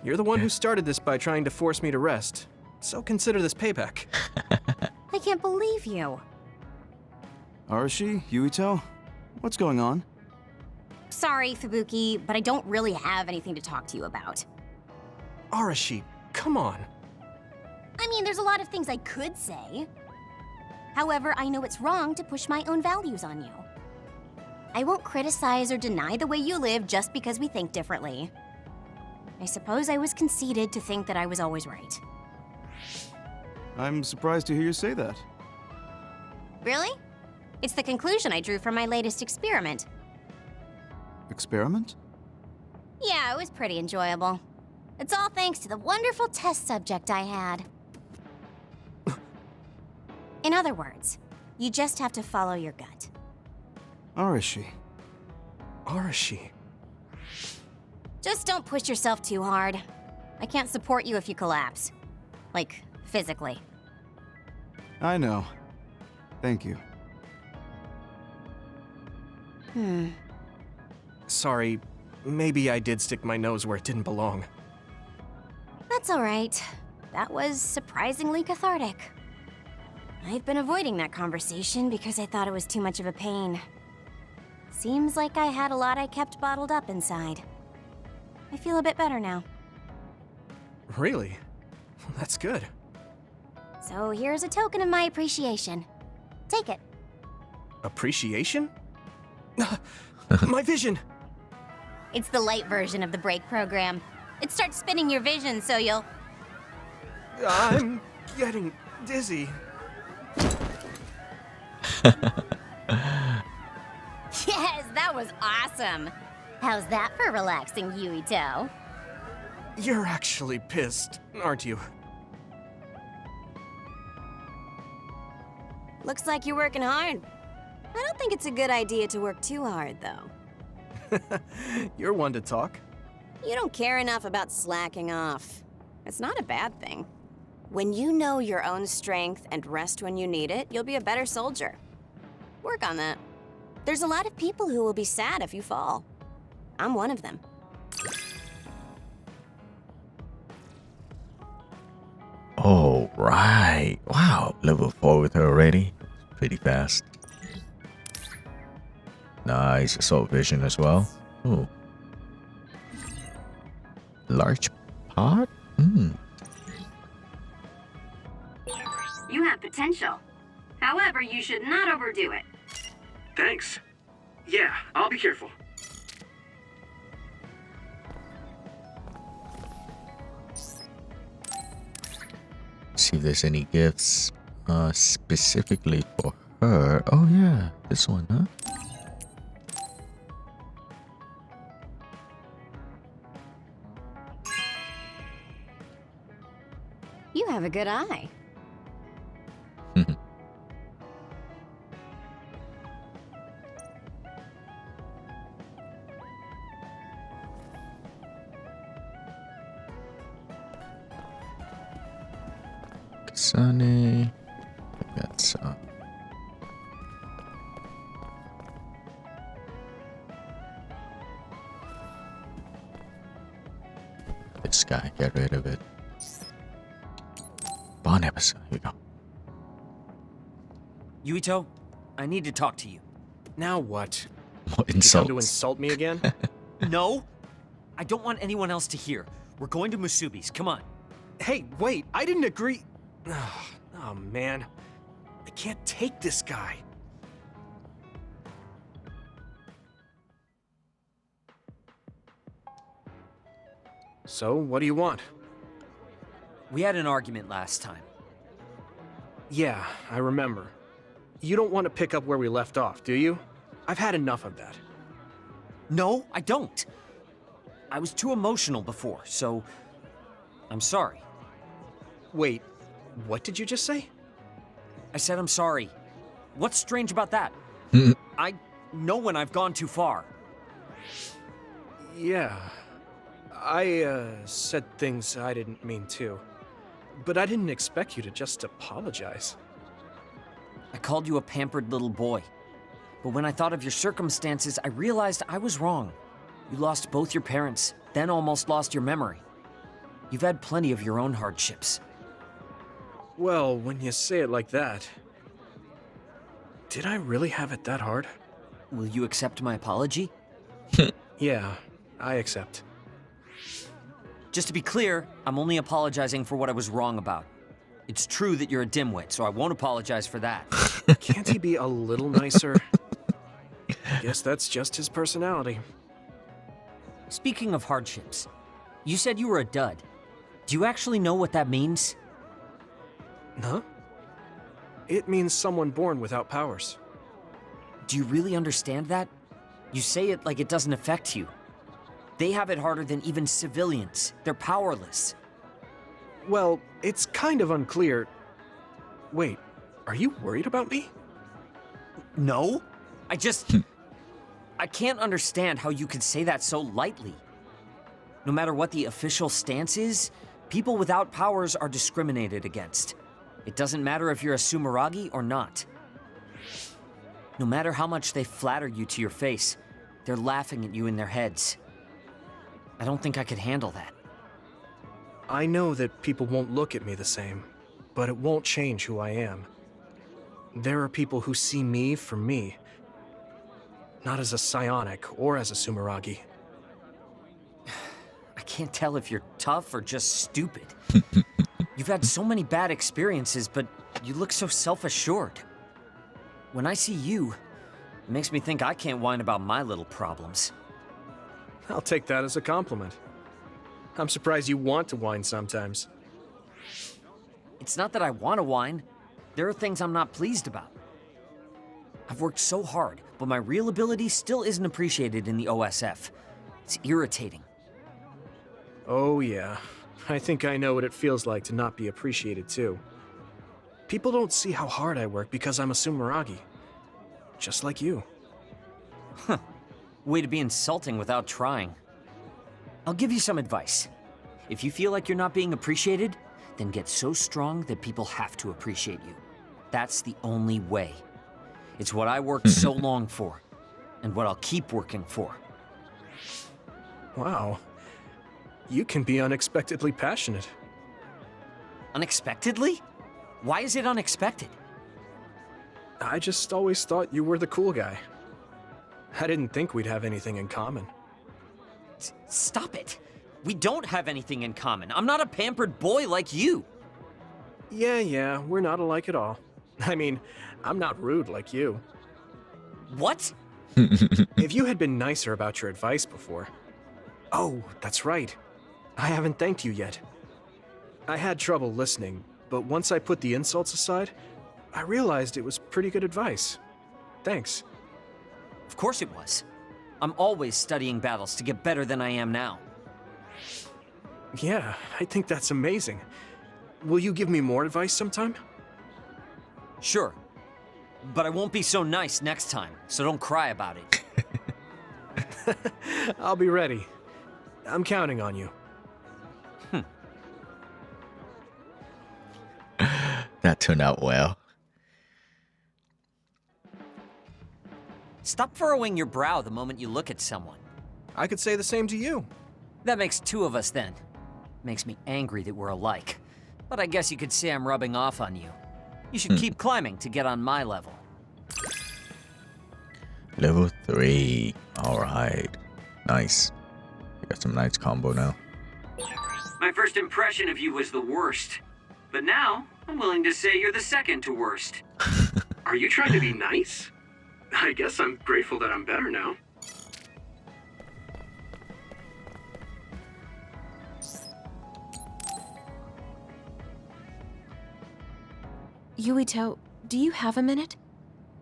You're the one who started this by trying to force me to rest, so consider this payback. I can't believe you. Arashi, Yuito, what's going on? Sorry, Fubuki, but I don't really have anything to talk to you about. Arashi, come on. I mean, there's a lot of things I could say. However, I know it's wrong to push my own values on you. I won't criticize or deny the way you live just because we think differently. I suppose I was conceited to think that I was always right. I'm surprised to hear you say that. Really? It's the conclusion I drew from my latest experiment. Experiment? Yeah, it was pretty enjoyable. It's all thanks to the wonderful test subject I had. In other words, you just have to follow your gut. Arashi. Arashi. Just don't push yourself too hard. I can't support you if you collapse. Like, physically. I know. Thank you. Sorry, maybe I did stick my nose where it didn't belong. That's all right. That was surprisingly cathartic. I've been avoiding that conversation because I thought it was too much of a pain. Seems like I had a lot I kept bottled up inside. I feel a bit better now. Really? That's good. So here's a token of my appreciation. Take it. Appreciation? My vision! It's the light version of the break program. It starts spinning your vision so you'll... I'm getting dizzy. Yes, that was awesome. How's that for relaxing, Yuito? You're actually pissed, aren't you? Looks like you're working hard. I don't think it's a good idea to work too hard, though. You're one to talk. You don't care enough about slacking off. It's not a bad thing. When you know your own strength and rest when you need it, you'll be a better soldier. Work on that. There's a lot of people who will be sad if you fall. I'm one of them. Oh, right. Wow, level 4 with her already. Pretty fast. Nice assault vision as well. Ooh. Large pot? You have potential. However, you should not overdo it. Thanks. Yeah, I'll be careful. See if there's any gifts specifically for her. Oh yeah, this one, huh? You have a good eye. Kasane. That's this guy, get rid of it. Bond episode, here we go. Yuito, I need to talk to you. Now what? What You insults? come to insult me again? No, I don't want anyone else to hear. We're going to Musubi's, come on. Hey, wait, I didn't agree. Oh, man. I can't take this guy. So, what do you want? We had an argument last time. Yeah, I remember. You don't want to pick up where we left off, do you? I've had enough of that. No, I don't. I was too emotional before, so I'm sorry. Wait, What did you just say? I said I'm sorry. What's strange about that? I know when I've gone too far. Yeah. I said things I didn't mean to. But I didn't expect you to just apologize. I called you a pampered little boy. But when I thought of your circumstances, I realized I was wrong. You lost both your parents, then almost lost your memory. You've had plenty of your own hardships. Well, when you say it like that... Did I really have it that hard? Will you accept my apology? Yeah, I accept. Just to be clear, I'm only apologizing for what I was wrong about. It's true that you're a dimwit, so I won't apologize for that. Can't he be a little nicer? I guess that's just his personality. Speaking of hardships, you said you were a dud. Do you actually know what that means? Huh? It means someone born without powers. Do you really understand that? You say it like it doesn't affect you. They have it harder than even civilians. They're powerless. Well, it's kind of unclear. Wait, are you worried about me? No. I can't understand how you could say that so lightly. No matter what the official stance is, people without powers are discriminated against. It doesn't matter if you're a Sumeragi or not. No matter how much they flatter you to your face, they're laughing at you in their heads. I don't think I could handle that. I know that people won't look at me the same, but it won't change who I am. There are people who see me for me, not as a psionic or as a Sumeragi. I can't tell if you're tough or just stupid. You've had so many bad experiences, but you look so self-assured. When I see you, it makes me think I can't whine about my little problems. I'll take that as a compliment. I'm surprised you want to whine sometimes. It's not that I want to whine. There are things I'm not pleased about. I've worked so hard, but my real ability still isn't appreciated in the OSF. It's irritating. Oh yeah, I think I know what it feels like to not be appreciated too. People don't see how hard I work because I'm a Sumeragi. Just like you. Huh. Way to be insulting without trying. I'll give you some advice. If you feel like you're not being appreciated, then get so strong that people have to appreciate you. That's the only way. It's what I worked so long for, and what I'll keep working for. Wow. You can be unexpectedly passionate. Unexpectedly? Why is it unexpected? I just always thought you were the cool guy. I didn't think we'd have anything in common. Stop it! We don't have anything in common. I'm not a pampered boy like you. Yeah, we're not alike at all. I mean, I'm not rude like you. What? If you had been nicer about your advice before... Oh, that's right. I haven't thanked you yet. I had trouble listening, but once I put the insults aside, I realized it was pretty good advice. Thanks. Of course it was. I'm always studying battles to get better than I am now. Yeah, I think that's amazing. Will you give me more advice sometime? Sure. But I won't be so nice next time, so don't cry about it. I'll be ready. I'm counting on you. That turned out well. Stop furrowing your brow the moment you look at someone. I could say the same to you. That makes two of us then. Makes me angry that we're alike. But I guess you could say I'm rubbing off on you. You should keep climbing to get on my level. Level 3. Alright. Nice. We got some nice combo now. My first impression of you was the worst. But now, I'm willing to say you're the second to worst. Are you trying to be nice? I guess I'm grateful that I'm better now. Yuito, do you have a minute?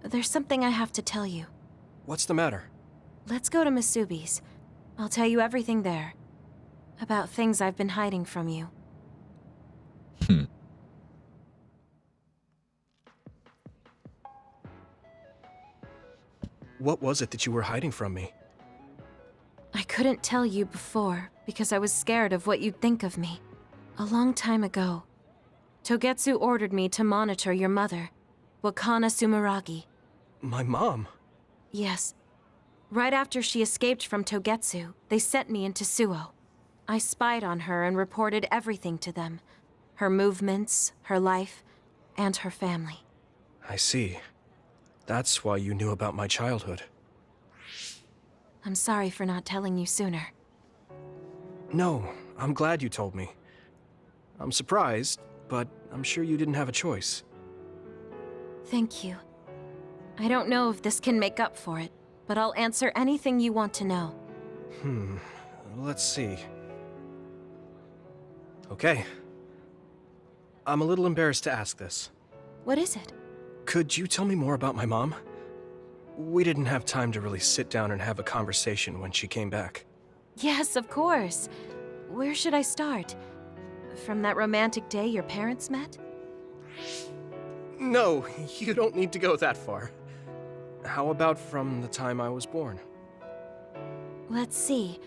There's something I have to tell you. What's the matter? Let's go to Masubi's. I'll tell you everything there. About things I've been hiding from you. What was it that you were hiding from me? I couldn't tell you before because I was scared of what you'd think of me. A long time ago, Togetsu ordered me to monitor your mother, Kasane Sumeragi. My mom? Yes. Right after she escaped from Togetsu, they sent me into Suo. I spied on her and reported everything to them. Her movements, her life, and her family. I see. That's why you knew about my childhood. I'm sorry for not telling you sooner. No, I'm glad you told me. I'm surprised, but I'm sure you didn't have a choice. Thank you. I don't know if this can make up for it, but I'll answer anything you want to know. Let's see. Okay. I'm a little embarrassed to ask this. What is it? Could you tell me more about my mom? We didn't have time to really sit down and have a conversation when she came back. Yes, of course. Where should I start? From that romantic day your parents met? No, you don't need to go that far. How about from the time I was born? Let's see.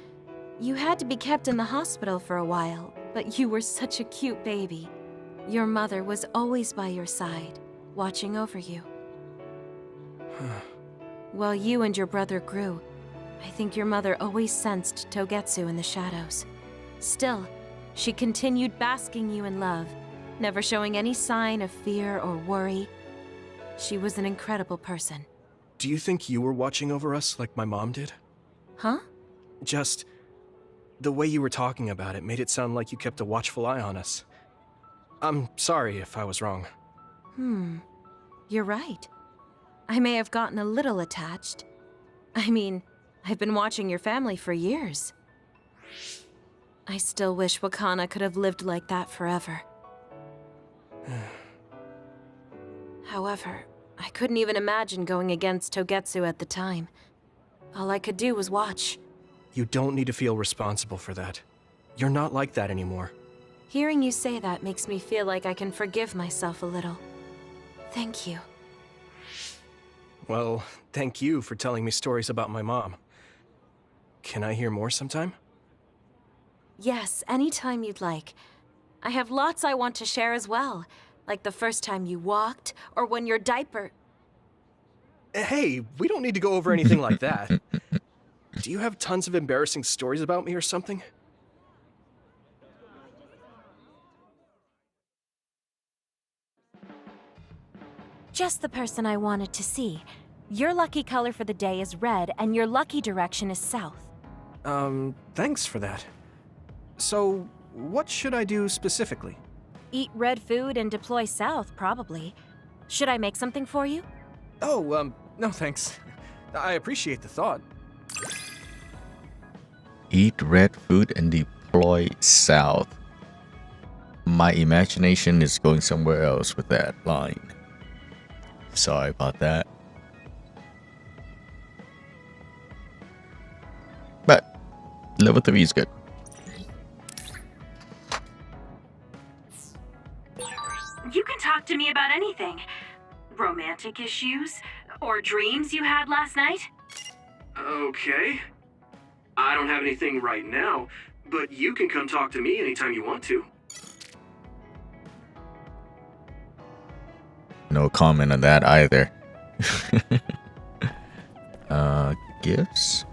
You had to be kept in the hospital for a while, but you were such a cute baby. Your mother was always by your side, watching over you. While you and your brother grew, I think your mother always sensed Togetsu in the shadows. Still, she continued basking you in love, never showing any sign of fear or worry. She was an incredible person. Do you think you were watching over us like my mom did? Huh? Just... the way you were talking about it made it sound like you kept a watchful eye on us. I'm sorry if I was wrong. You're right. I may have gotten a little attached. I mean, I've been watching your family for years. I still wish Wakana could have lived like that forever. However, I couldn't even imagine going against Togetsu at the time. All I could do was watch. You don't need to feel responsible for that. You're not like that anymore. Hearing you say that makes me feel like I can forgive myself a little. Thank you. Well, thank you for telling me stories about my mom. Can I hear more sometime? Yes, anytime you'd like. I have lots I want to share as well, like the first time you walked, or when your diaper... Hey, we don't need to go over anything like that. Do you have tons of embarrassing stories about me or something? Just the person I wanted to see. Your lucky color for the day is red, and your lucky direction is south. Thanks for that. So, what should I do specifically? Eat red food and deploy south, probably. Should I make something for you? Oh, no thanks. I appreciate the thought. Eat red food and deploy south. My imagination is going somewhere else with that line. Sorry about that. But level 3 is good. You can talk to me about anything. Romantic issues, or dreams you had last night. Okay. I don't have anything right now, but you can come talk to me anytime you want to. No comment on that either. Gifts?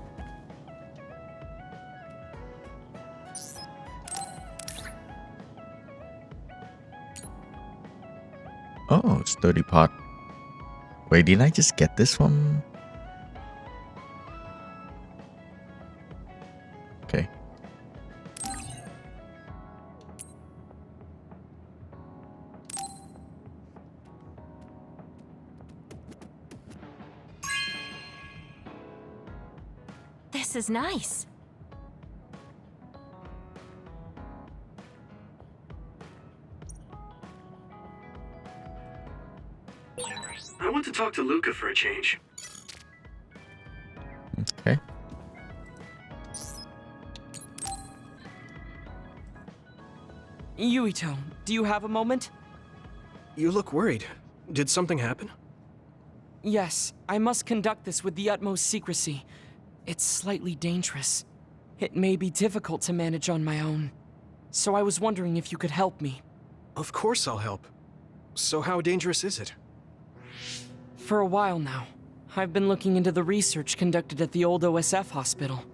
Oh, it's 30 pot. Wait, didn't I just get this one? Okay. This is nice. I want to talk to Luca for a change. Okay. Yuito, do you have a moment? You look worried. Did something happen? Yes, I must conduct this with the utmost secrecy. It's slightly dangerous. It may be difficult to manage on my own. So I was wondering if you could help me. Of course I'll help. So how dangerous is it? For a while now, I've been looking into the research conducted at the old OSF hospital.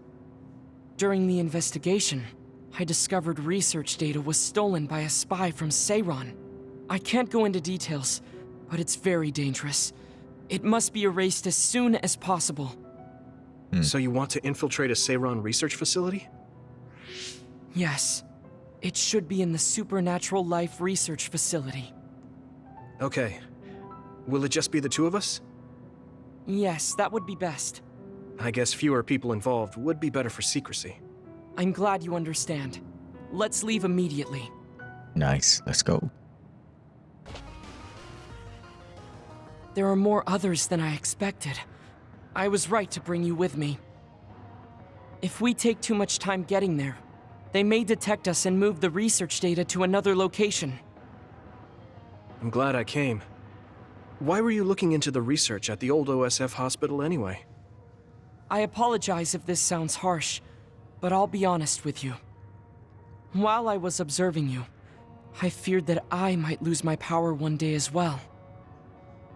During the investigation, I discovered research data was stolen by a spy from Seiron. I can't go into details, but it's very dangerous. It must be erased as soon as possible. So you want to infiltrate a Seiron research facility? Yes. It should be in the Supernatural Life Research Facility. Okay. Will it just be the two of us? Yes, that would be best. I guess fewer people involved would be better for secrecy. I'm glad you understand. Let's leave immediately. Nice. Let's go. There are more others than I expected. I was right to bring you with me. If we take too much time getting there, they may detect us and move the research data to another location. I'm glad I came. Why were you looking into the research at the old OSF hospital anyway? I apologize if this sounds harsh, but I'll be honest with you. While I was observing you, I feared that I might lose my power one day as well.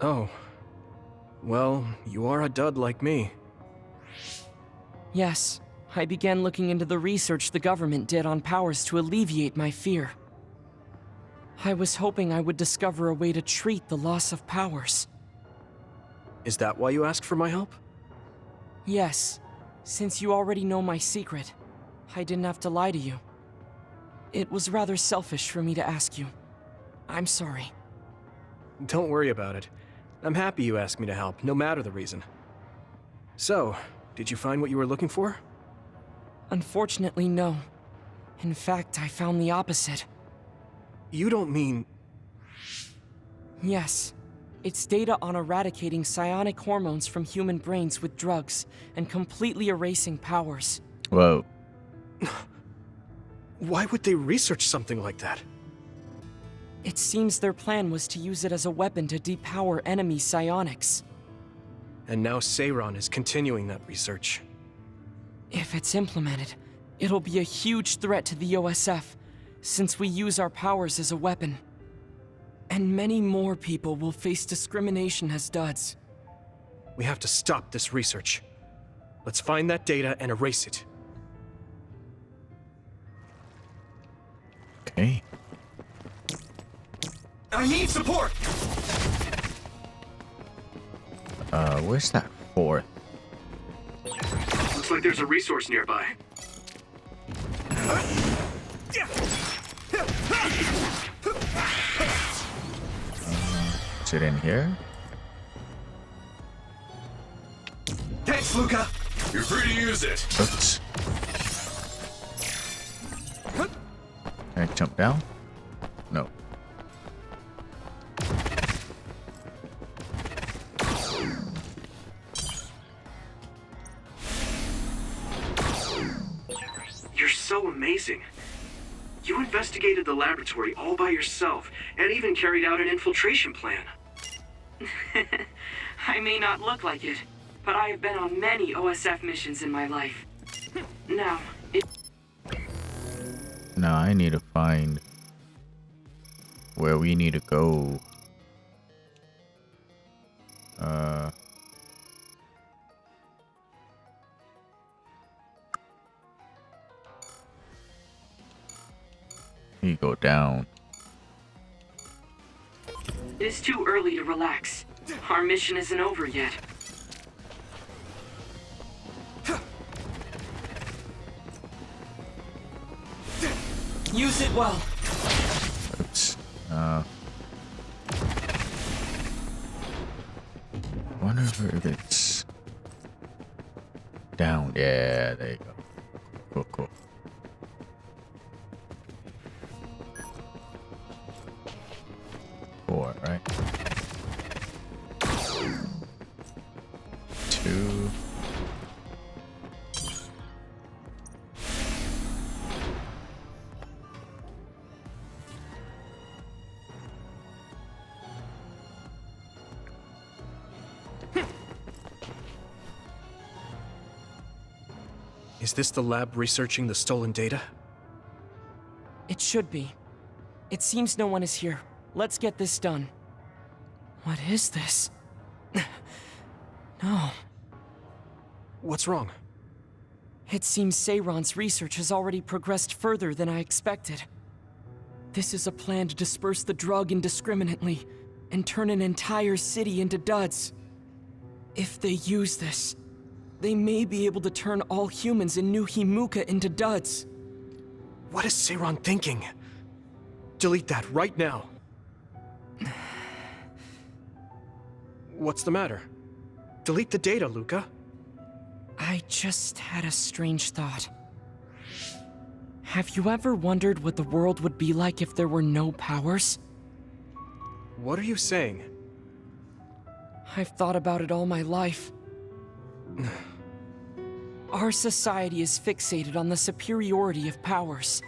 Oh. Well, you are a dud like me. Yes, I began looking into the research the government did on powers to alleviate my fear. I was hoping I would discover a way to treat the loss of powers. Is that why you asked for my help? Yes, since you already know my secret, I didn't have to lie to you. It was rather selfish for me to ask you. I'm sorry. Don't worry about it. I'm happy you asked me to help, no matter the reason. So, did you find what you were looking for? Unfortunately, no. In fact, I found the opposite. You don't mean... Yes. It's data on eradicating psionic hormones from human brains with drugs and completely erasing powers. Whoa. Why would they research something like that? It seems their plan was to use it as a weapon to depower enemy psionics. And now Seiron is continuing that research. If it's implemented, it'll be a huge threat to the OSF, since we use our powers as a weapon. And many more people will face discrimination as duds. We have to stop this research. Let's find that data and erase it. Okay. I need support! Where's that fourth? Looks like there's a resource nearby. Is it in here? Thanks, Luca! You're free to use it. Oops. Can I jump down? No. You're so amazing. You investigated the laboratory all by yourself, and even carried out an infiltration plan. I may not look like it, but I have been on many OSF missions in my life. Now, Now I need to find where we need to go. You go down. it is too early to relax. Our mission isn't over yet. Use it well. Oops. Wonder if it's down. Yeah, there you go. Cool, cool. Four, right? 2. Is this the lab researching the stolen data? It should be. It seems no one is here. Let's get this done. What is this? No. What's wrong? It seems Seiron's research has already progressed further than I expected. This is a plan to disperse the drug indiscriminately and turn an entire city into duds. If they use this, they may be able to turn all humans in New Himuka into duds. What is Seiron thinking? Delete that right now. What's the matter? Delete the data, Luca. I just had a strange thought. Have you ever wondered what the world would be like if there were no powers? What are you saying? I've thought about it all my life. Our society is fixated on the superiority of powers.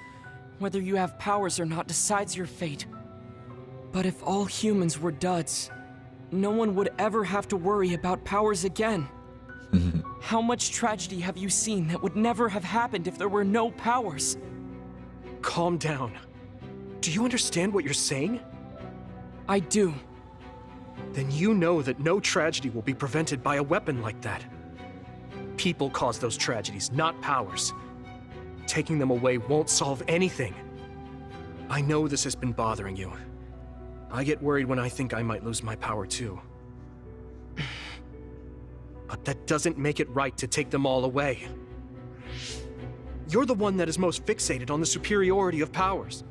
Whether you have powers or not decides your fate. But if all humans were duds, no one would ever have to worry about powers again. How much tragedy have you seen that would never have happened if there were no powers? Calm down. Do you understand what you're saying? I do. Then you know that no tragedy will be prevented by a weapon like that. People cause those tragedies, not powers. Taking them away won't solve anything. I know this has been bothering you. I get worried when I think I might lose my power too. But that doesn't make it right to take them all away. You're the one that is most fixated on the superiority of powers.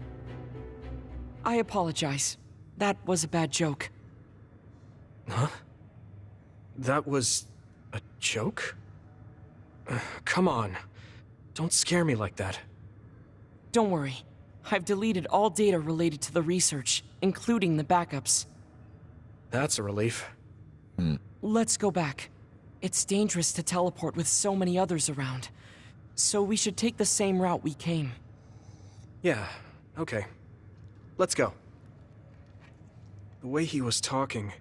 I apologize. That was a bad joke. Huh? That was a joke? Come on. Don't scare me like that. Don't worry. I've deleted all data related to the research, including the backups. That's a relief. Let's go back. It's dangerous to teleport with so many others around. So we should take the same route we came. Yeah, okay. Let's go. The way he was talking,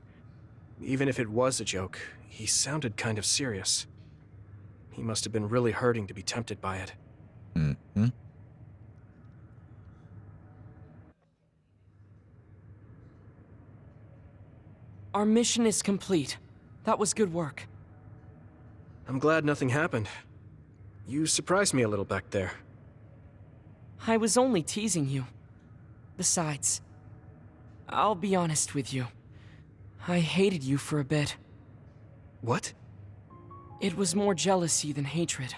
even if it was a joke, he sounded kind of serious. He must have been really hurting to be tempted by it. Our mission is complete. That was good work. I'm glad nothing happened. You surprised me a little back there. I was only teasing you. Besides, I'll be honest with you. I hated you for a bit. What? It was more jealousy than hatred.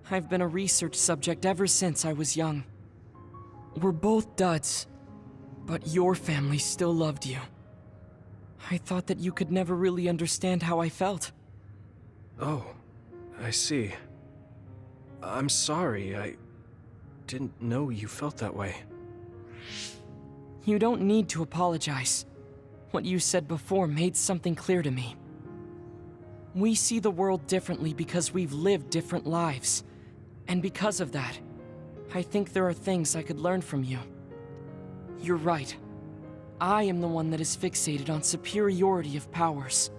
I've been a research subject ever since I was young. We're both duds, but your family still loved you. I thought that you could never really understand how I felt. Oh, I see. I'm sorry, I didn't know you felt that way. You don't need to apologize. What you said before made something clear to me. We see the world differently because we've lived different lives. And because of that, I think there are things I could learn from you. You're right. I am the one that is fixated on superiority of powers.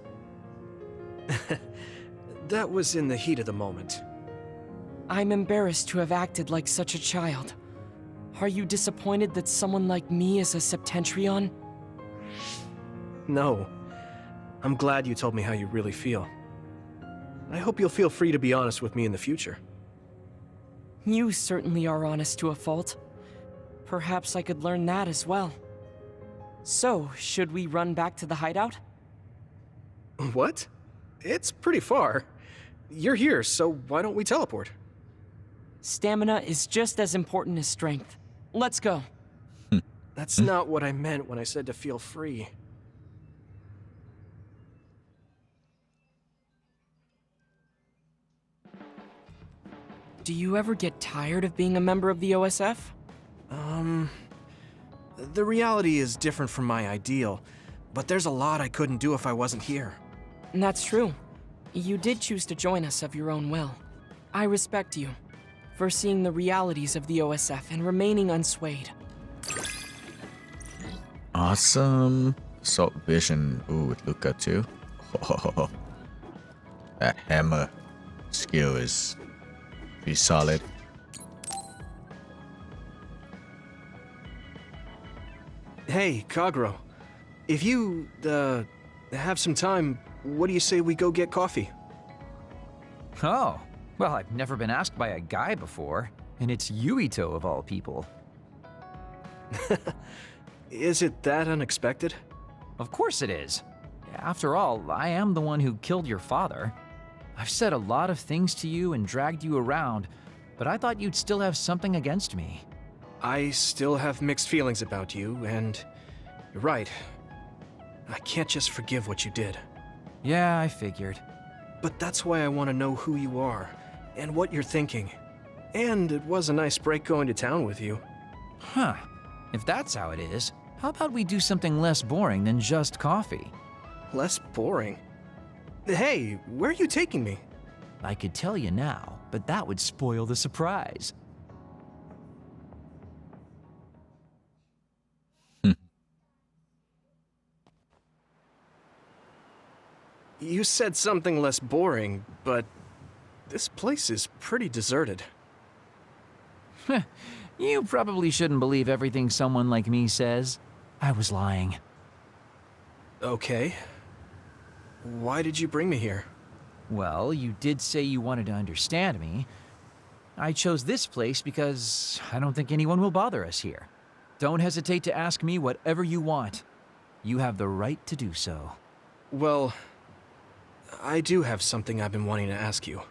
That was in the heat of the moment. I'm embarrassed to have acted like such a child. Are you disappointed that someone like me is a Septentrion? No. I'm glad you told me how you really feel. I hope you'll feel free to be honest with me in the future. You certainly are honest to a fault. Perhaps I could learn that as well. So, should we run back to the hideout? What? It's pretty far. You're here, so why don't we teleport? Stamina is just as important as strength. Let's go. That's not what I meant when I said to feel free. Do you ever get tired of being a member of the OSF? The reality is different from my ideal, but there's a lot I couldn't do if I wasn't here. And that's true. You did choose to join us of your own will. I respect you for seeing the realities of the OSF and remaining unswayed. Awesome. Assault vision. Ooh, with Luca too. That hammer skill is Be solid. Hey, Kagro. If you, have some time, what do you say we go get coffee? Oh, well, I've never been asked by a guy before, and it's Yuito of all people. Is it that unexpected? Of course it is. After all, I am the one who killed your father. I've said a lot of things to you and dragged you around, but I thought you'd still have something against me. I still have mixed feelings about you, and you're right. I can't just forgive what you did. Yeah, I figured. But that's why I want to know who you are, and what you're thinking. And it was a nice break going to town with you. Huh. If that's how it is, how about we do something less boring than just coffee? Less boring? Hey, where are you taking me? I could tell you now, but that would spoil the surprise. You said something less boring, but this place is pretty deserted. You probably shouldn't believe everything someone like me says. I was lying. Okay. Why did you bring me here? Well, you did say you wanted to understand me. I chose this place because I don't think anyone will bother us here. Don't hesitate to ask me whatever you want. You have the right to do so. Well, I do have something I've been wanting to ask you.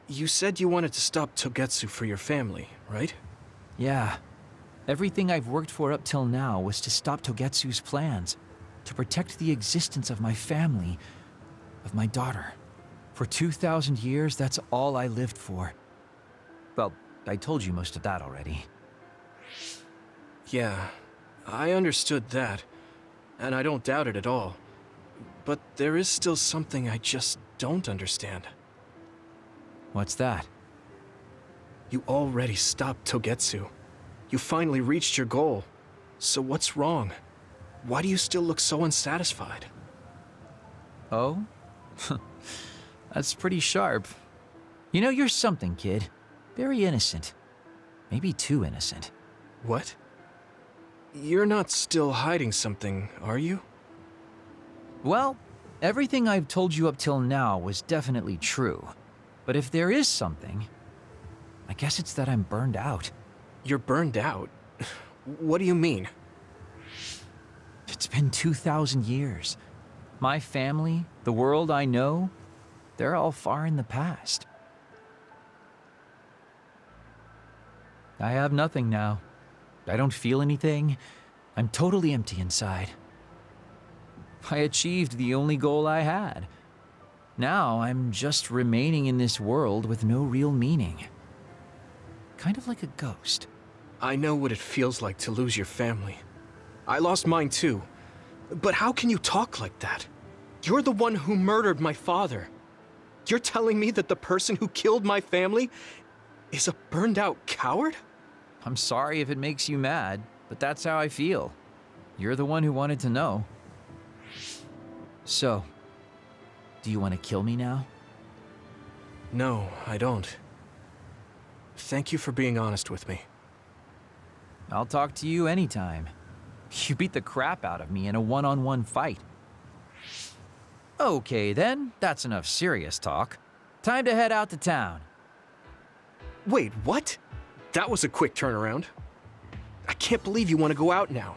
You said you wanted to stop Togetsu for your family, right? Yeah. Everything I've worked for up till now was to stop Togetsu's plans, to protect the existence of my family, of my daughter. For 2,000 years, that's all I lived for. Well, I told you most of that already. Yeah, I understood that, and I don't doubt it at all. But there is still something I just don't understand. What's that? You already stopped Togetsu. You finally reached your goal. So what's wrong? Why do you still look so unsatisfied? Oh? That's pretty sharp. You know, you're something, kid. Very innocent. Maybe too innocent. What? You're not still hiding something, are you? Well, everything I've told you up till now was definitely true. But if there is something, I guess it's that I'm burned out. You're burned out? What do you mean? It's been 2,000 years. My family, the world I know, they're all far in the past. I have nothing now. I don't feel anything. I'm totally empty inside. I achieved the only goal I had. Now I'm just remaining in this world with no real meaning. Kind of like a ghost. I know what it feels like to lose your family. I lost mine too. But how can you talk like that? You're the one who murdered my father. You're telling me that the person who killed my family is a burned out coward? I'm sorry if it makes you mad, but that's how I feel. You're the one who wanted to know. So, do you want to kill me now? No, I don't. Thank you for being honest with me. I'll talk to you anytime. You beat the crap out of me in a one-on-one fight. Okay then, that's enough serious talk. Time to head out to town. Wait, what? That was a quick turnaround. I can't believe you want to go out now.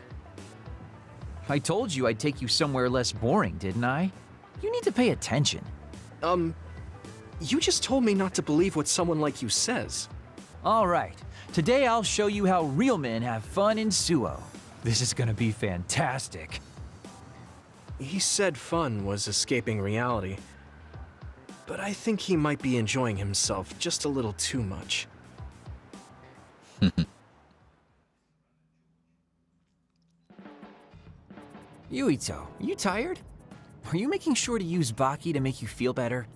I told you I'd take you somewhere less boring, didn't I? You need to pay attention. You just told me not to believe what someone like you says. All right, today I'll show you how real men have fun in Suo. This is gonna be fantastic. He said fun was escaping reality, but I think he might be enjoying himself just a little too much. Yuito, are you tired? Are you making sure to use Baki to make you feel better?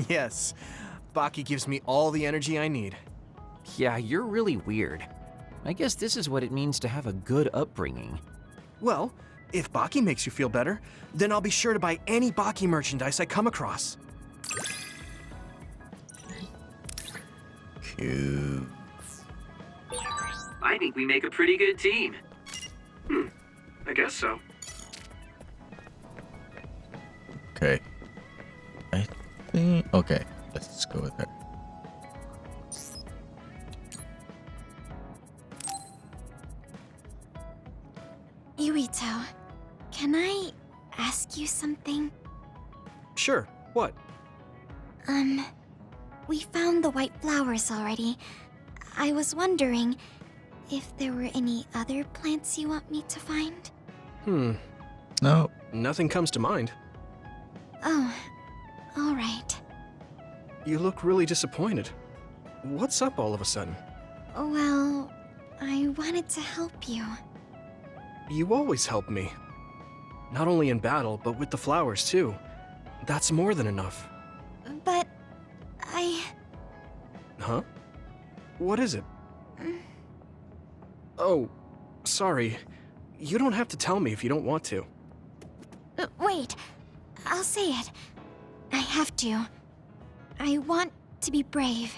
Yes, Baki gives me all the energy I need. Yeah, you're really weird. I guess this is what it means to have a good upbringing. Well, if Baki makes you feel better, then I'll be sure to buy any Baki merchandise I come across. Two. I think we make a pretty good team. I guess so. Okay. I think. Okay. Let's just go with her. Yuito, can I ask you something? Sure, what? We found the white flowers already. I was wondering if there were any other plants you want me to find? No. Nothing comes to mind. Oh, alright. You look really disappointed. What's up all of a sudden? Well, I wanted to help you. You always help me. Not only in battle, but with the flowers too. That's more than enough. But Huh? What is it? Oh, sorry. You don't have to tell me if you don't want to. Wait, I'll say it. I have to. I want to be brave.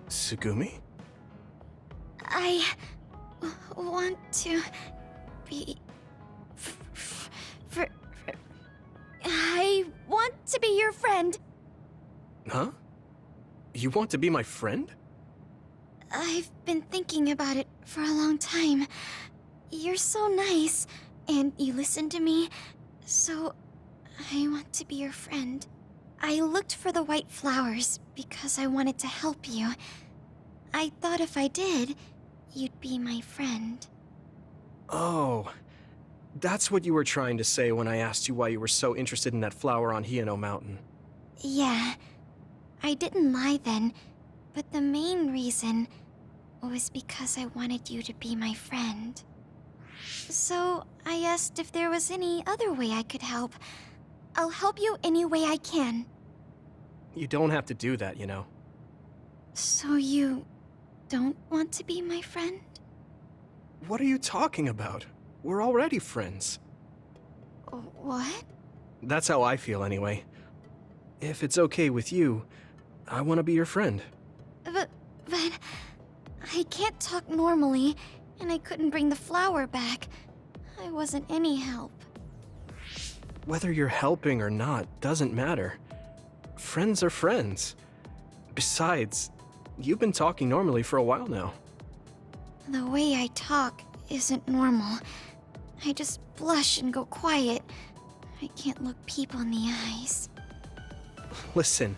Tsugumi? I want to be... I want to be your friend. Huh? You want to be my friend? I've been thinking about it for a long time. You're so nice, and you listen to me, so I want to be your friend. I looked for the white flowers because I wanted to help you. I thought if I did, you'd be my friend. Oh, that's what you were trying to say when I asked you why you were so interested in that flower on Hino Mountain. Yeah, I didn't lie then, but the main reason was because I wanted you to be my friend. So I asked if there was any other way I could help. I'll help you any way I can. You don't have to do that, you know. So you don't want to be my friend? What are you talking about? We're already friends. What? That's how I feel anyway. If it's okay with you, I want to be your friend. But I can't talk normally, and I couldn't bring the flower back. I wasn't any help. Whether you're helping or not doesn't matter. Friends are friends. Besides, you've been talking normally for a while now. The way I talk isn't normal. I just blush and go quiet. I can't look people in the eyes. Listen,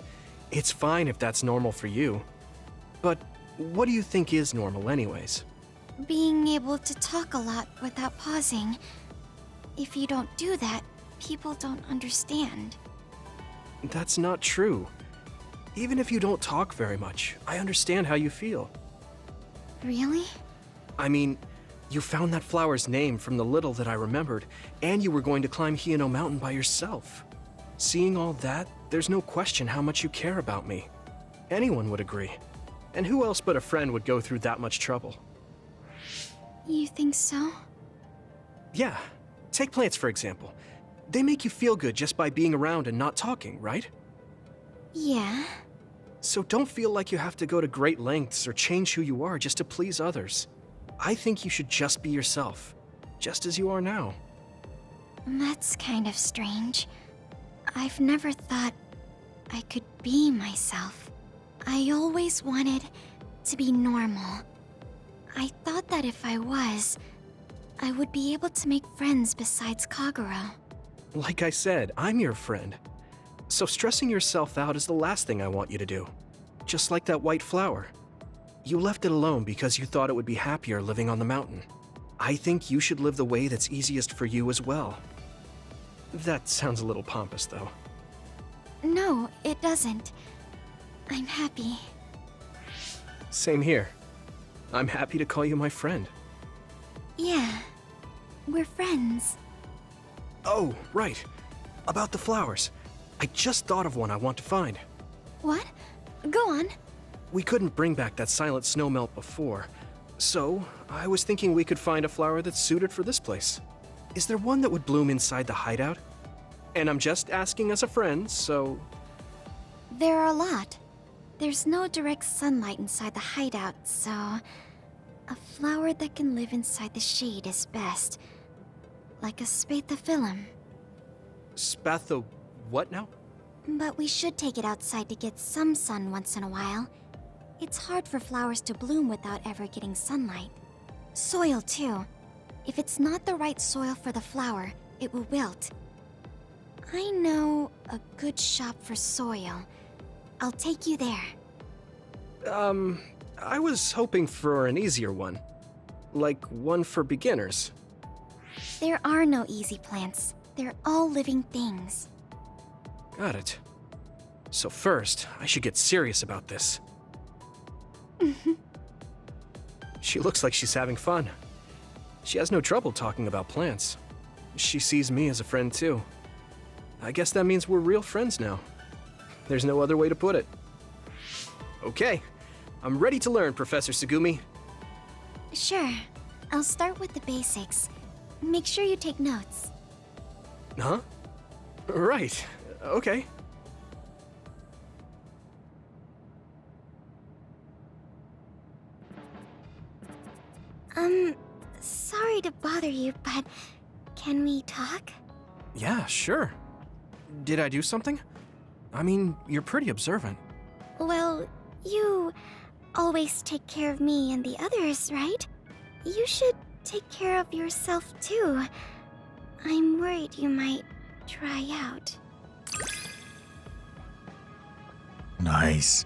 it's fine if that's normal for you. But what do you think is normal anyways? Being able to talk a lot without pausing. If you don't do that, people don't understand. That's not true. Even if you don't talk very much, I understand how you feel. Really? I mean, you found that flower's name from the little that I remembered, and you were going to climb Hino Mountain by yourself. Seeing all that, there's no question how much you care about me. Anyone would agree. And who else but a friend would go through that much trouble? You think so? Yeah. Take plants, for example. They make you feel good just by being around and not talking, right? Yeah. So don't feel like you have to go to great lengths or change who you are just to please others. I think you should just be yourself, just as you are now. That's kind of strange. I've never thought I could be myself. I always wanted to be normal. I thought that if I was, I would be able to make friends besides Kagero. Like I said, I'm your friend. So stressing yourself out is the last thing I want you to do. Just like that white flower. You left it alone because you thought it would be happier living on the mountain. I think you should live the way that's easiest for you as well. That sounds a little pompous, though. No, it doesn't. I'm happy. Same here. I'm happy to call you my friend. Yeah, we're friends. Oh, right. About the flowers. I just thought of one I want to find. What? Go on. We couldn't bring back that silent snowmelt before, so I was thinking we could find a flower that's suited for this place. Is there one that would bloom inside the hideout? And I'm just asking as a friend, so... There are a lot. There's no direct sunlight inside the hideout, so a flower that can live inside the shade is best. Like a spathiphyllum. Spatho... what now? But we should take it outside to get some sun once in a while. It's hard for flowers to bloom without ever getting sunlight. Soil, too. If it's not the right soil for the flower, it will wilt. I know a good shop for soil. I'll take you there. I was hoping for an easier one. Like one for beginners. There are no easy plants. They're all living things. Got it. So first, I should get serious about this. She looks like she's having fun. She has no trouble talking about plants. She sees me as a friend too. I guess that means we're real friends now. There's no other way to put it. Okay, I'm ready to learn, Professor Sugumi. Sure. I'll start with the basics. Make sure you take notes. Huh? Right. Okay. Sorry to bother you, but can we talk? Yeah, sure. Did I do something? I mean, you're pretty observant. Well, you always take care of me and the others, right? You should take care of yourself too. I'm worried you might try out. Nice.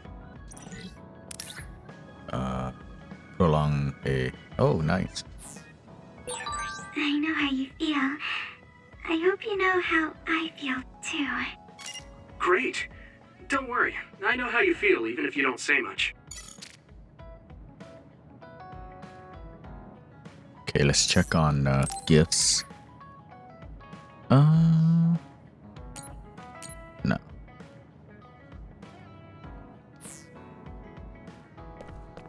Prolong a... Oh, nice. I know how you feel. I hope you know how I feel too. Great. Don't worry. I know how you feel, even if you don't say much. Okay, let's check on gifts. No.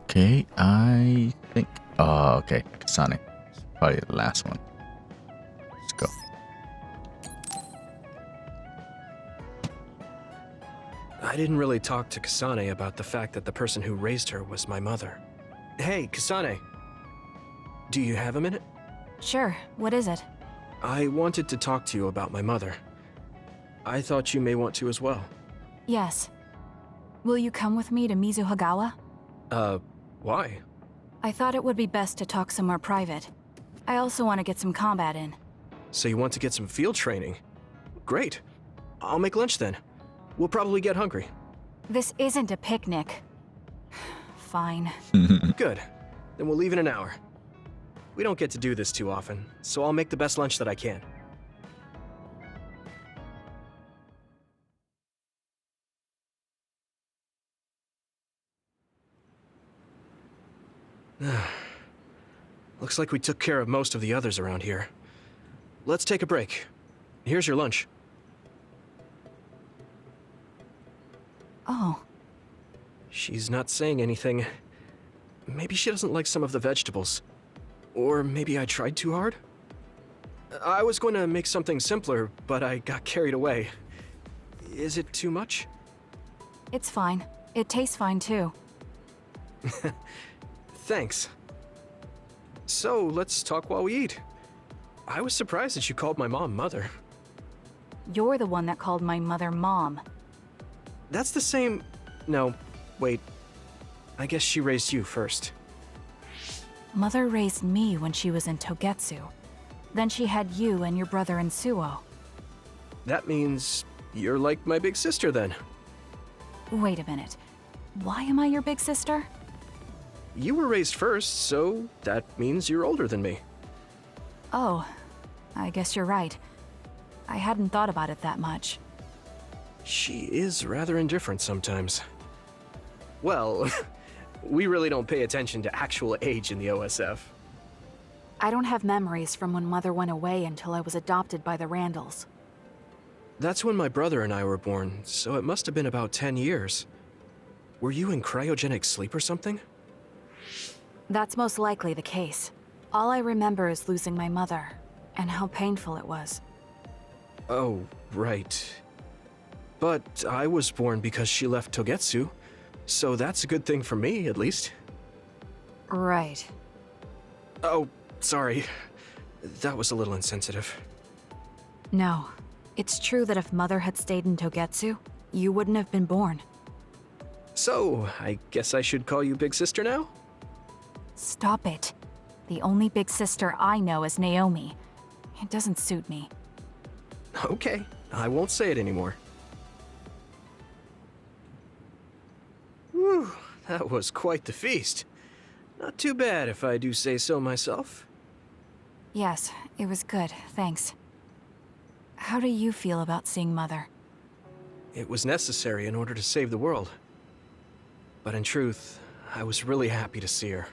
Okay, I think... Oh, okay. Kasane. Probably the last one. Let's go. I didn't really talk to Kasane about the fact that the person who raised her was my mother. Hey, Kasane. Do you have a minute? Sure. What is it? I wanted to talk to you about my mother. I thought you may want to as well. Yes. Will you come with me to Mizuhagawa? Why? I thought it would be best to talk somewhere private. I also want to get some combat in. So you want to get some field training? Great. I'll make lunch then. We'll probably get hungry. This isn't a picnic. Fine. Good. Then we'll leave in an hour. We don't get to do this too often, so I'll make the best lunch that I can. Looks like we took care of most of the others around here. Let's take a break. Here's your lunch. Oh. She's not saying anything. Maybe she doesn't like some of the vegetables. Or maybe I tried too hard? I was going to make something simpler, but I got carried away. Is it too much? It's fine. It tastes fine too. Thanks. So, let's talk while we eat. I was surprised that you called my mom Mother. You're the one that called my mother Mom. That's the same... No, wait. I guess she raised you first. Mother raised me when she was in Togetsu. Then she had you and your brother in Suo. That means you're like my big sister then. Wait a minute. Why am I your big sister? You were raised first, so that means you're older than me. Oh, I guess you're right. I hadn't thought about it that much. She is rather indifferent sometimes. Well, we really don't pay attention to actual age in the OSF. I don't have memories from when Mother went away until I was adopted by the Randalls. That's when my brother and I were born, so it must have been about 10 years. Were you in cryogenic sleep or something? That's most likely the case. All I remember is losing my mother, and how painful it was. Oh, right. But I was born because she left Togetsu. So that's a good thing for me, at least. Right. Oh, sorry. That was a little insensitive. No. It's true that if Mother had stayed in Togetsu, you wouldn't have been born. So, I guess I should call you Big Sister now? Stop it. The only big sister I know is Naomi. It doesn't suit me. Okay, I won't say it anymore. Whew, that was quite the feast. Not too bad if I do say so myself. Yes, it was good, thanks. How do you feel about seeing Mother? It was necessary in order to save the world. But in truth, I was really happy to see her.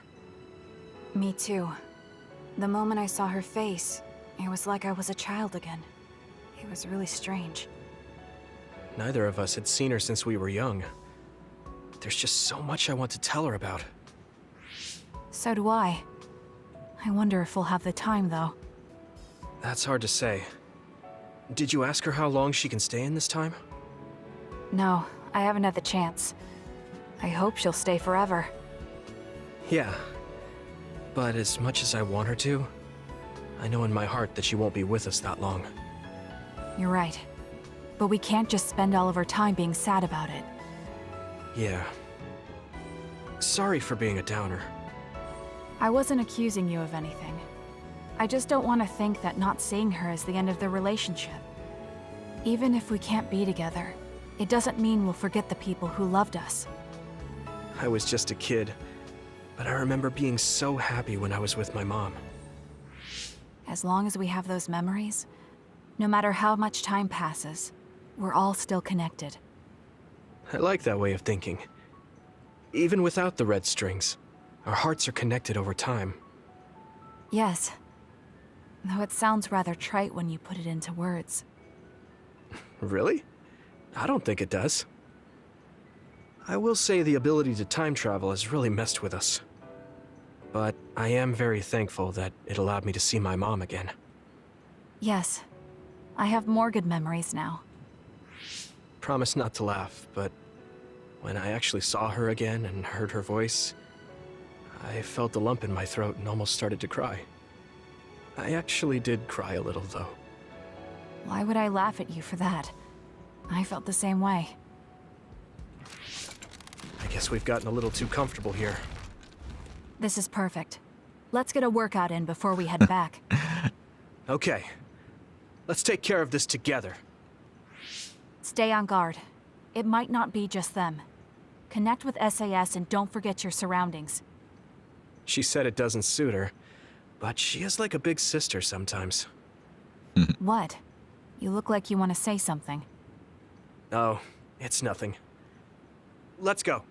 Me too. The moment I saw her face, it was like I was a child again. It was really strange. Neither of us had seen her since we were young. There's just so much I want to tell her about. So do I. I wonder if we'll have the time, though. That's hard to say. Did you ask her how long she can stay in this time? No, I haven't had the chance. I hope she'll stay forever. Yeah. But as much as I want her to, I know in my heart that she won't be with us that long. You're right. But we can't just spend all of our time being sad about it. Yeah. Sorry for being a downer. I wasn't accusing you of anything. I just don't want to think that not seeing her is the end of the relationship. Even if we can't be together, it doesn't mean we'll forget the people who loved us. I was just a kid, but I remember being so happy when I was with my mom. As long as we have those memories, no matter how much time passes, we're all still connected. I like that way of thinking. Even without the red strings, our hearts are connected over time. Yes. Though it sounds rather trite when you put it into words. Really? I don't think it does. I will say the ability to time travel has really messed with us. But I am very thankful that it allowed me to see my mom again. Yes. I have more good memories now. Promise not to laugh, but when I actually saw her again and heard her voice, I felt a lump in my throat and almost started to cry. I actually did cry a little, though. Why would I laugh at you for that? I felt the same way. I guess we've gotten a little too comfortable here. This is perfect. Let's get a workout in before we head back. Okay. Let's take care of this together. Stay on guard. It might not be just them. Connect with SAS and don't forget your surroundings. She said it doesn't suit her, but she is like a big sister sometimes. What? You look like you want to say something. Oh, it's nothing. Let's go.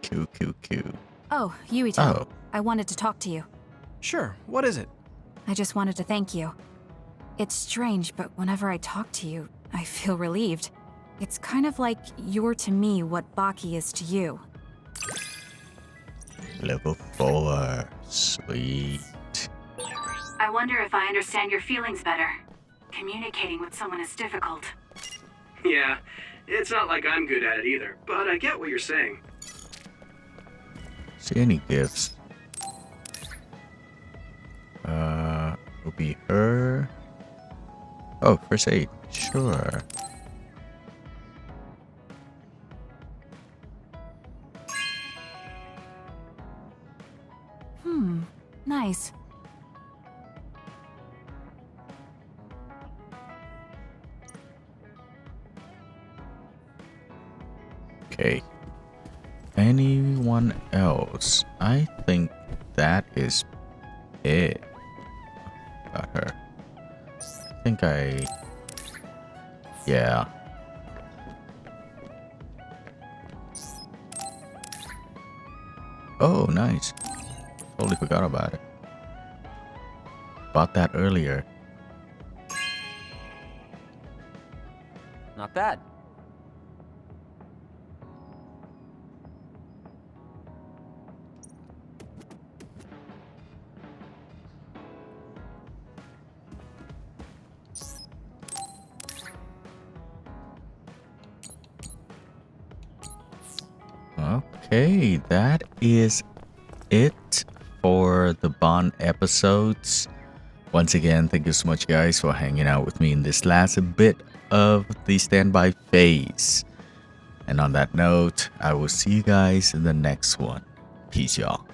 Q. Oh, Yuito. Oh. I wanted to talk to you. Sure, what is it? I just wanted to thank you. It's strange, but whenever I talk to you, I feel relieved. It's kind of like you're to me what Baki is to you. Level 4. Sweet. I wonder if I understand your feelings better. Communicating with someone is difficult. Yeah, it's not like I'm good at it either, but I get what you're saying. See any gifts? Will be her. Oh, first aid. Sure. Nice. Okay. Anyone else? I think that is it. Got her. I think yeah. Oh, nice. Totally forgot about it. Bought that earlier. Not bad. Okay, that is it for the Bond episodes. Once again, thank you so much, guys, for hanging out with me in this last bit of the standby phase. And on that note, I will see you guys in the next one. Peace, y'all.